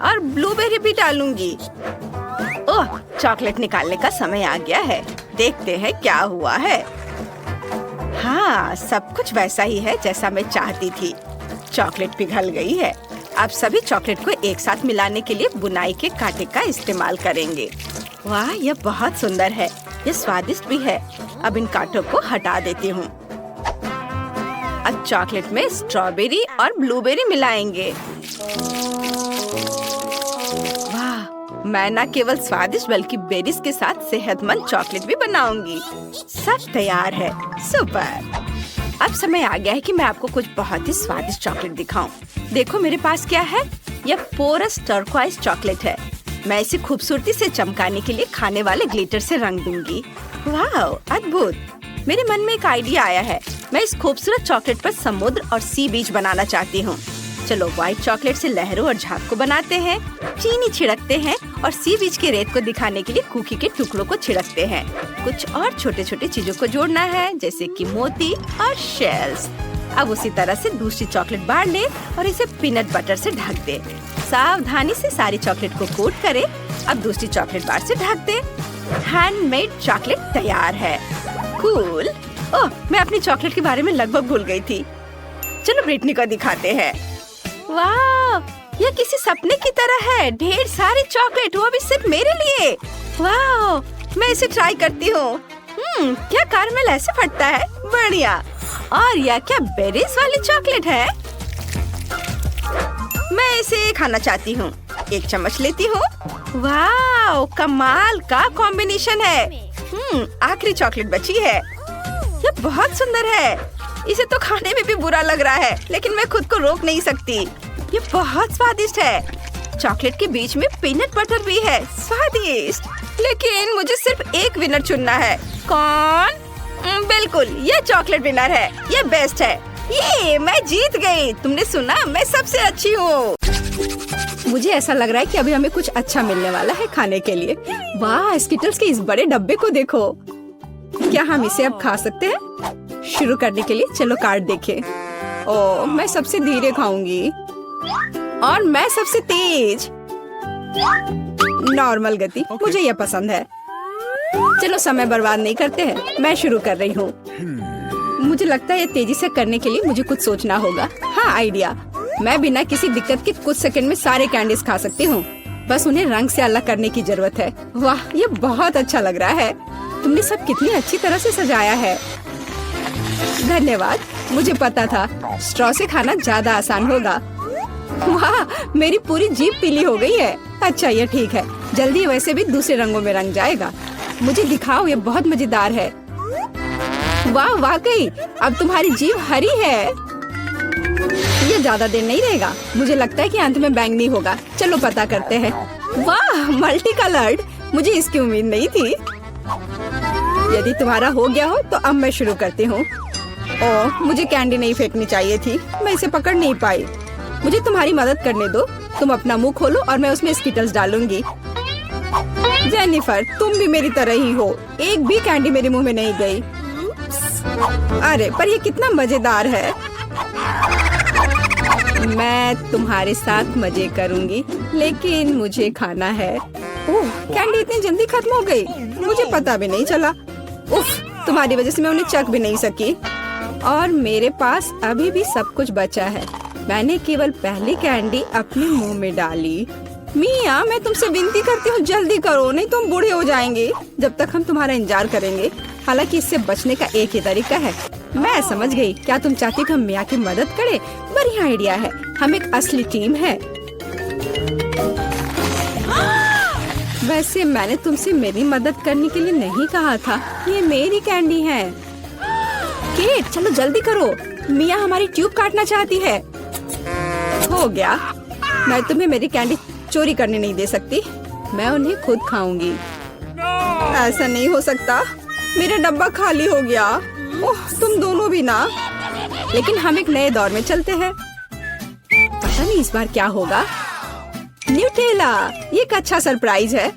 और ब्लूबेरी भी डालूंगी। ओह, चॉकलेट निकालने का समय आ गया है। देखते हैं क्या हुआ है। हाँ, सब कुछ वैसा ही है जैसा मैं चाहती थी। चॉकलेट पिघल गई है। अब सभी चॉकलेट को एक साथ मिलाने के लिए बुनाई के कांटे का इस्तेमाल करेंगे। वाह, यह बहुत सुंदर है। यह स्वादिष्ट भी है। अब इन कांटों को हटा देती हूँ। अब चॉकलेट में स्ट्रॉबेरी और ब्लूबेरी मिलाएंगे। वाह, मैं न केवल स्वादिष्ट बल्कि बेरीज के साथ सेहतमंद चॉकलेट भी बनाऊंगी। सब तैयार है। सुपर। अब समय आ गया है कि मैं आपको कुछ बहुत ही स्वादिष्ट चॉकलेट दिखाऊं। देखो मेरे पास क्या है। यह पोरस टर्कोइज चॉकलेट है। मैं इसे खूबसूरती से चमकाने के लिए खाने वाले ग्लिटर से रंग दूंगी। वाह, अद्भुत। मेरे मन में एक आइडिया आया है। मैं इस खूबसूरत चॉकलेट पर समुद्र और सी बीच बनाना चाहती हूँ। चलो व्हाइट चॉकलेट से लहरों और झाग को बनाते हैं, चीनी छिड़कते हैं और सी बीच के रेत को दिखाने के लिए कुकी के टुकड़ों को छिड़कते हैं। कुछ और छोटे छोटे चीजों को जोड़ना है, जैसे कि मोती और शेल्स। अब उसी तरह से दूसरी चॉकलेट बार ले और इसे पीनट बटर से ढक दे। सावधानी से सारी चॉकलेट को कोट करे। अब दूसरी चॉकलेट बार से ढक दे। हैंडमेड चॉकलेट तैयार है। कूल। ओह, मैं अपनी चॉकलेट के बारे में लगभग भूल गई थी। चलो ब्रिटनी को दिखाते हैं। वाह, यह किसी सपने की तरह है। ढेर सारी चॉकलेट, वो भी सिर्फ मेरे लिए। वाह, मैं इसे ट्राई करती हूँ। क्या कैरमेल ऐसे फटता है? बढ़िया। और यह क्या बेरीज वाली चॉकलेट है? मैं इसे खाना चाहती हूँ। एक चम्मच लेती हूँ। वाह, कमाल का कॉम्बिनेशन है। आखिरी चॉकलेट बची है। यह बहुत सुंदर है। इसे तो खाने में भी बुरा लग रहा है, लेकिन मैं खुद को रोक नहीं सकती। ये बहुत स्वादिष्ट है। चॉकलेट के बीच में पीनट बटर भी है। स्वादिष्ट। लेकिन मुझे सिर्फ एक विनर चुनना है। कौन? बिल्कुल, ये चॉकलेट विनर है। ये बेस्ट है। ये मैं जीत गई। तुमने सुना, मैं सबसे अच्छी हूँ। मुझे ऐसा लग रहा है कि अभी हमें कुछ अच्छा मिलने वाला है खाने के लिए। वाह, स्किटल्स के इस बड़े डब्बे को देखो। क्या हम इसे अब खा सकते हैं? शुरू करने के लिए चलो कार्ड देखें। ओह, मैं सबसे धीरे खाऊंगी और मैं सबसे तेज। नॉर्मल गति। मुझे यह पसंद है। चलो समय बर्बाद नहीं करते हैं। मैं शुरू कर रही हूँ। मुझे लगता है ये तेजी से करने के लिए मुझे कुछ सोचना होगा। हाँ, आइडिया। मैं बिना किसी दिक्कत के कुछ सेकंड में सारे कैंडीज खा सकती हूँ। बस उन्हें रंग से अलग करने की जरूरत है। वाह, ये बहुत अच्छा लग रहा है। तुमने सब कितनी अच्छी तरह से सजाया है। धन्यवाद। मुझे पता था स्ट्रॉ से खाना ज्यादा आसान होगा। वाह, मेरी पूरी जीभ पीली हो गई है। अच्छा, ये ठीक है। जल्दी वैसे भी दूसरे रंगों में रंग जाएगा। मुझे दिखाओ, ये बहुत मजेदार है। वाह, वाकई अब तुम्हारी जीभ हरी है। ये ज्यादा देर नहीं रहेगा। मुझे लगता है कि अंत में बैंगनी होगा। चलो पता करते हैं। वाह, मल्टी कलर्ड। मुझे इसकी उम्मीद नहीं थी। यदि तुम्हारा हो गया हो तो अब मैं शुरू करती हूँ। ओह, मुझे कैंडी नहीं फेंकनी चाहिए थी। मैं इसे पकड़ नहीं पाई। मुझे तुम्हारी मदद करने दो। तुम अपना मुंह खोलो और मैं उसमें स्किटल्स डालूंगी। जेनिफर, तुम भी मेरी तरह ही हो। एक भी कैंडी मेरे मुंह में नहीं गई। अरे, पर ये कितना मजेदार है। मैं तुम्हारे साथ मजे करूंगी, लेकिन मुझे खाना है। ओह, कैंडी इतनी जल्दी खत्म हो गई। मुझे पता भी नहीं चला। उफ, तुम्हारी वजह से मैं उन्हें चख भी नहीं सकी। और मेरे पास अभी भी सब कुछ बचा है। मैंने केवल पहली कैंडी अपने मुंह में डाली। मिया, मैं तुमसे विनती करती हूँ, जल्दी करो, नहीं तो हम बूढ़े हो जाएंगे जब तक हम तुम्हारा इंतजार करेंगे। हालांकि इससे बचने का एक ही तरीका है। मैं समझ गई। क्या तुम चाहती कि हम मिया की मदद करें? बढ़िया आइडिया है। हम एक असली टीम है। वैसे मैंने तुमसे मेरी मदद करने के लिए नहीं कहा था। ये मेरी कैंडी है। केट, चलो जल्दी करो। मिया हमारी ट्यूब काटना चाहती है। हो गया। मैं तुम्हें मेरी कैंडी चोरी करने नहीं दे सकती। मैं उन्हें खुद खाऊंगी। ऐसा नहीं हो सकता। मेरा डब्बा खाली हो गया। ओह, तुम दोनों भी ना। लेकिन हम एक नए दौर में चलते हैं। पता नहीं इस बार क्या होगा। न्यूटेला, ये एक अच्छा सरप्राइज है।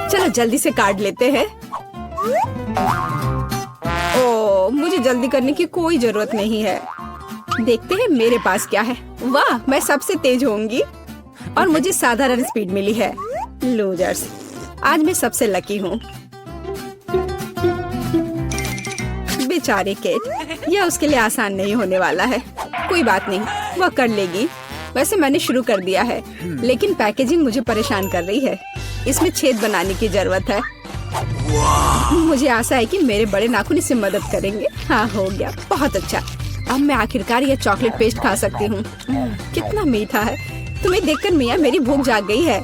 चलो जल्दी से काट लेते हैं। ओह, मुझे जल्दी करने की कोई जरूरत नहीं है। देखते हैं मेरे पास क्या है। वाह, मैं सबसे तेज होंगी और मुझे साधारण स्पीड मिली है। लूजर्स, आज मैं सबसे लकी हूँ। बेचारी केट, यह उसके लिए आसान नहीं होने वाला है। कोई बात नहीं, वह कर लेगी। वैसे मैंने शुरू कर दिया है, लेकिन पैकेजिंग मुझे परेशान कर रही है। इसमें छेद बनाने की जरूरत है। मुझे आशा है कि मेरे बड़े नाखून इससे मदद करेंगे। हाँ, हो गया। बहुत अच्छा। अब मैं आखिरकार यह चॉकलेट पेस्ट खा सकती हूँ। कितना मीठा है। तुम्हें देखकर मिया मेरी भूख जाग गई है।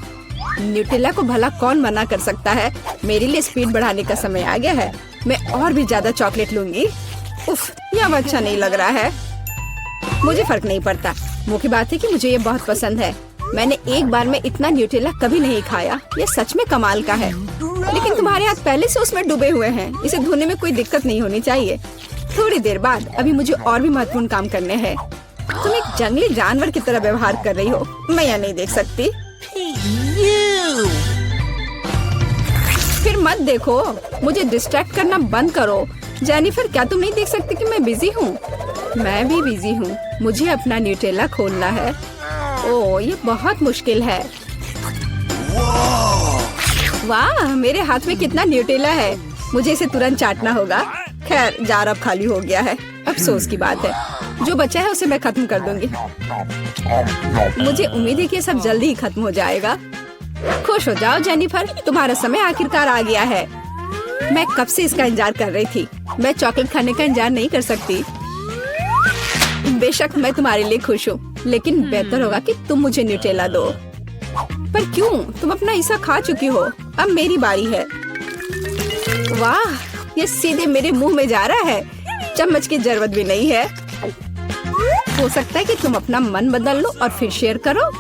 न्यूटेला को भला कौन मना कर सकता है। मेरे लिए स्पीड बढ़ाने का समय आ गया है। मैं और भी ज्यादा चॉकलेट लूंगी। उफ, यह अच्छा नहीं लग रहा है। मुझे फर्क नहीं पड़ता। मुख्य बात है कि मुझे ये बहुत पसंद है। मैंने एक बार में इतना न्यूटेला कभी नहीं खाया। ये सच में कमाल का है। लेकिन तुम्हारे हाथ पहले से उसमें डूबे हुए हैं। इसे धोने में कोई दिक्कत नहीं होनी चाहिए। थोड़ी देर बाद अभी मुझे और भी महत्वपूर्ण काम करने हैं। तुम एक जंगली जानवर की तरह व्यवहार कर रही हो। मैं यह नहीं देख सकती। फिर मत देखो। मुझे डिस्ट्रैक्ट करना बंद करो। जेनिफर, क्या तुम नहीं देख सकती कि मैं बिजी हूँ? मैं भी बिजी हूँ, मुझे अपना न्यूटेला खोलना है। ओह, ये बहुत मुश्किल है। वाह, मेरे हाथ में कितना न्यूटेला है। मुझे इसे तुरंत चाटना होगा। खैर, जार अब खाली हो गया है। अफसोस की बात है। जो बचा है उसे मैं खत्म कर दूंगी। मुझे उम्मीद है कि सब जल्दी ही खत्म हो जाएगा। खुश हो जाओ जेनिफर, तुम्हारा समय आखिरकार आ गया है। मैं कब से इसका इंतजार कर रही थी। मैं चॉकलेट खाने का इंतजार नहीं कर सकती। बेशक मैं तुम्हारे लिए खुश हूँ, लेकिन बेहतर होगा कि तुम मुझे न्यूटेला दो। पर क्यों? तुम अपना हिस्सा खा चुकी हो, अब मेरी बारी है। वाह, ये सीधे मेरे मुंह में जा रहा है। चम्मच की जरूरत भी नहीं है। हो सकता है कि तुम अपना मन बदल लो और फिर शेयर करो।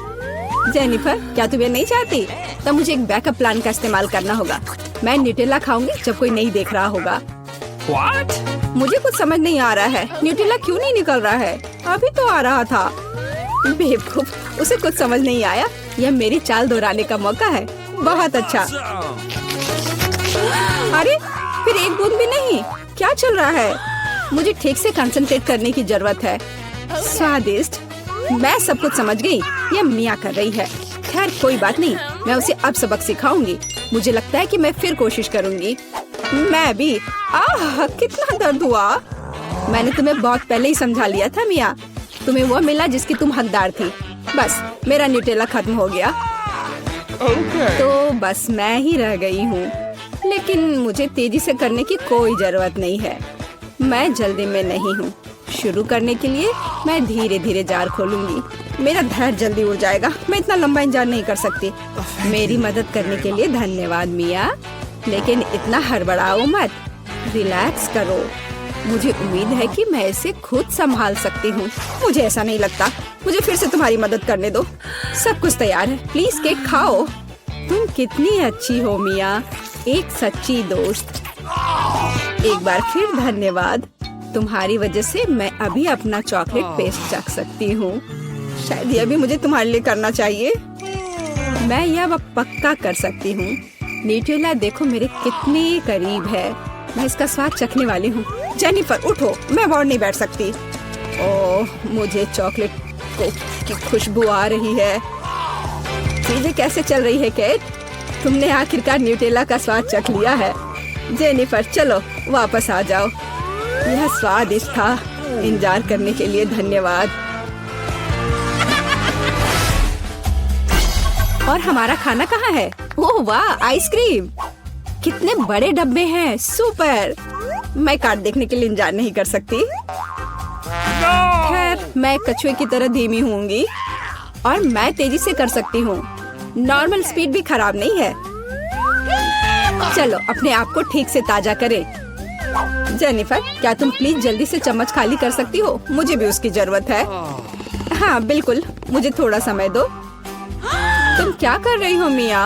जेनिफर, क्या तुम ये नहीं चाहती? तब मुझे एक बैकअप प्लान का इस्तेमाल करना होगा। मैं न्यूटेला खाऊंगी जब कोई नहीं देख रहा होगा। What? मुझे कुछ समझ नहीं आ रहा है। न्यूटेला क्यों नहीं निकल रहा है? अभी तो आ रहा था। बेवकूफ, उसे कुछ समझ नहीं आया। यह मेरी चाल दोहराने का मौका है। बहुत अच्छा। अरे, फिर एक बूंद भी नहीं। क्या चल रहा है? मुझे ठीक से कंसंट्रेट करने की जरूरत है। स्वादिष्ट। मैं सब कुछ समझ गई। यह मिया कर रही है। खैर, कोई बात नहीं, मैं उसे अब सबक सिखाऊंगी। मुझे लगता है कि मैं फिर कोशिश करूंगी। मैं भी। आह, कितना दर्द हुआ। मैंने तुम्हें बहुत पहले ही समझा लिया था मिया। तुम्हें वो मिला जिसकी तुम हकदार थी। बस, मेरा न्यूटेला खत्म हो गया। तो बस मैं ही रह गई हूँ। लेकिन मुझे तेजी से करने की कोई जरूरत नहीं है। मैं जल्दी में नहीं हूँ। शुरू करने के लिए मैं धीरे धीरे जार खोलूंगी। मेरा धैर्य जल्दी उड़ जाएगा। मैं इतना लंबा इंतजार नहीं कर सकती। मेरी मदद करने के लिए धन्यवाद मिया, लेकिन इतना हड़बड़ाओ मत। रिलैक्स करो। मुझे उम्मीद है कि मैं इसे खुद संभाल सकती हूँ। मुझे ऐसा नहीं लगता। मुझे फिर से तुम्हारी मदद करने दो। सब कुछ तैयार है। प्लीज केक खाओ। तुम कितनी अच्छी हो मिया, एक सच्ची दोस्त। एक बार फिर धन्यवाद। तुम्हारी वजह से मैं अभी अपना चॉकलेट पेस्ट चख सकती हूँ। शायद यह भी मुझे तुम्हारे लिए करना चाहिए। मैं यह पक्का कर सकती हूँ। न्यूटेला देखो मेरे कितने करीब है। मैं इसका स्वाद चखने वाली हूँ। जेनिफर, उठो, मैं और नहीं बैठ सकती। ओह, मुझे चॉकलेट की खुशबू आ रही है। चीजें कैसे चल रही है केट? तुमने आखिरकार न्यूटेला का स्वाद चख लिया है। जेनिफर, चलो वापस आ जाओ। यह स्वादिष्ट था। इंतजार करने के लिए धन्यवाद। और हमारा खाना कहाँ है? ओह वाह, आइसक्रीम। कितने बड़े डब्बे हैं। सुपर। मैं कार्ड देखने के लिए इंतजार नहीं कर सकती। खैर, मैं कछुए की तरह धीमी होंगी और मैं तेजी से कर सकती हूँ। नॉर्मल स्पीड भी खराब नहीं है। चलो अपने आप को ठीक से ताजा करें। जेनिफर, क्या तुम प्लीज जल्दी से चम्मच खाली कर सकती हो? मुझे भी उसकी जरूरत है। हाँ बिल्कुल, मुझे थोड़ा समय दो। तुम क्या कर रही हो मिया?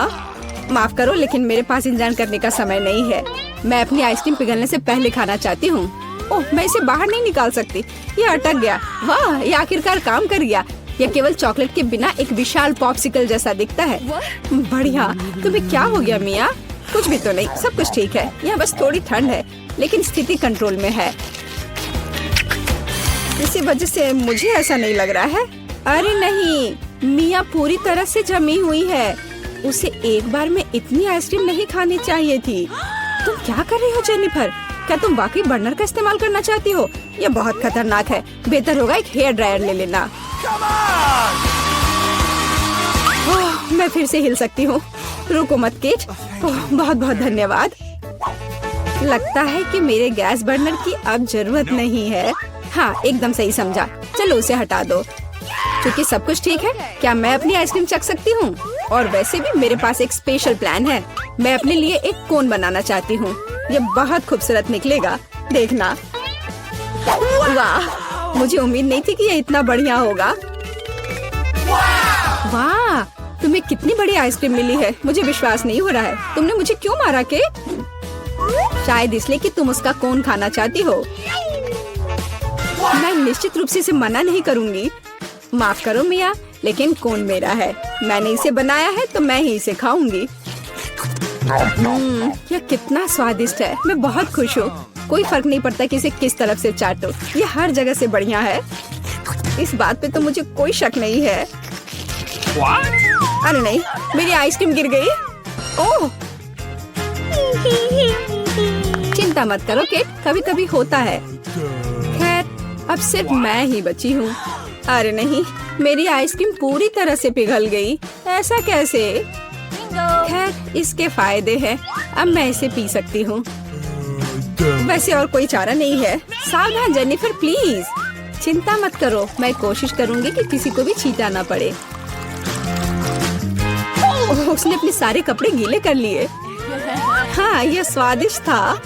माफ करो, लेकिन मेरे पास इंतजार करने का समय नहीं है। मैं अपनी आइसक्रीम पिघलने से पहले खाना चाहती हूँ। ओह, मैं इसे बाहर नहीं निकाल सकती। ये अटक गया। वाह, ये आखिरकार काम कर गया। यह केवल चॉकलेट के बिना एक विशाल पॉप्सिकल जैसा दिखता है। बढ़िया। तुम्हें क्या हो गया मिया? कुछ भी तो नहीं, सब कुछ ठीक है। यहाँ बस थोड़ी ठंड है, लेकिन स्थिति कंट्रोल में है। इसी वजह से मुझे ऐसा नहीं लग रहा है। अरे नहीं, मिया पूरी तरह से जमी हुई है। उसे एक बार में इतनी आइसक्रीम नहीं खानी चाहिए थी। तुम क्या कर रही हो जेनिफर? क्या तुम वाकई बर्नर का इस्तेमाल करना चाहती हो? यह बहुत खतरनाक है। बेहतर होगा एक हेयर ड्रायर ले लेना। ओह, मैं फिर से हिल सकती हूँ। रुको मत केट। बहुत बहुत धन्यवाद। लगता है कि मेरे गैस बर्नर की अब जरूरत नहीं है। हाँ, एकदम सही समझा। चलो उसे हटा दो। क्योंकि सब कुछ ठीक है, क्या मैं अपनी आइसक्रीम चख सकती हूँ? और वैसे भी मेरे पास एक स्पेशल प्लान है। मैं अपने लिए एक कोन बनाना चाहती हूँ। ये बहुत खूबसूरत निकलेगा, देखना। वाह, मुझे उम्मीद नहीं थी कि ये इतना बढ़िया होगा। वाह, तुम्हें कितनी बड़ी आइसक्रीम मिली है। मुझे विश्वास नहीं हो रहा है। तुमने मुझे क्यों मारा के? शायद इसलिए कि तुम उसका कोन खाना चाहती हो। मैं निश्चित रूप से इसे मना नहीं करूंगी। माफ करो मिया, लेकिन कोन मेरा है। मैंने इसे बनाया है तो मैं ही इसे खाऊंगी। यह कितना स्वादिष्ट है। मैं बहुत खुश हूँ। कोई फर्क नहीं पड़ता कि इसे किस तरफ से चाटो, ये हर जगह से बढ़िया है। इस बात पे तो मुझे कोई शक नहीं है। अरे नहीं, मेरी आइसक्रीम गिर गई। ओह, चिंता मत करो केट, कभी कभी होता है। खैर, अब सिर्फ मैं ही बची हूँ। अरे नहीं, मेरी आइसक्रीम पूरी तरह से पिघल गई। ऐसा कैसे? खैर, इसके फायदे हैं, अब मैं इसे पी सकती हूँ। वैसे और कोई चारा नहीं है। सावधान जेनिफर, प्लीज। चिंता मत करो, मैं कोशिश करूंगी कि किसी को भी छींटा ना पड़े। ओह, उसने अपने सारे कपड़े गीले कर लिए। हाँ, यह स्वादिष्ट था।